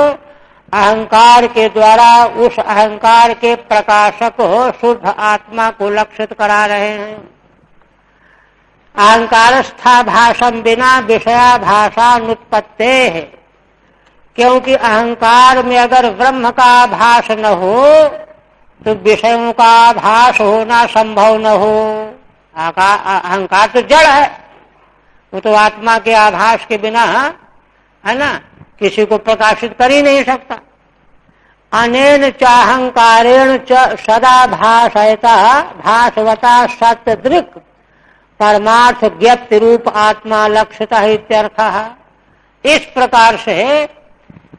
अहंकार के द्वारा उस अहंकार के प्रकाशक शुद्ध आत्मा को लक्षित करा रहे हैं। अहंकारस्था भाषम बिना विषया भाषा नुत्पत्ते है, क्योंकि अहंकार में अगर ब्रह्म का आभास न हो तो विषयों का आभास होना संभव न हो। अहंकार तो जड़ है, वो तो आत्मा के आभास के बिना है ना किसी को प्रकाशित कर ही नहीं सकता। अनेन चाहंकारेण च सदा भाषयता भासवता सत्यदृक् परमार्थ ज्ञप्ति रूप आत्मा लक्ष्यता इत्यर्थः। इस प्रकार से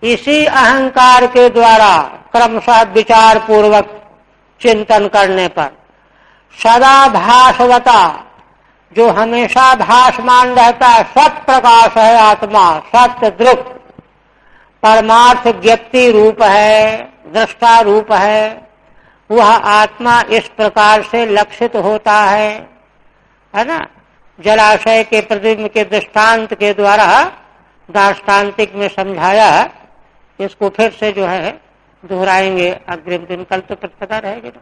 इसी अहंकार के द्वारा क्रमशः विचार पूर्वक चिंतन करने पर सदा भासवता, जो हमेशा भासमान रहता है, सत प्रकाश है आत्मा, सत्य दृक्, परमार्थ ज्ञप्ति रूप है, दृष्टा रूप है, वह आत्मा इस प्रकार से लक्षित होता है ना। जलाशय के प्रतिबिंब के दृष्टांत के द्वारा दार्ष्टान्तिक में समझाया, इसको फिर से जो है दोहराएंगे अग्रिम दिन, कल तो प्रतिपदा रहेगी ना।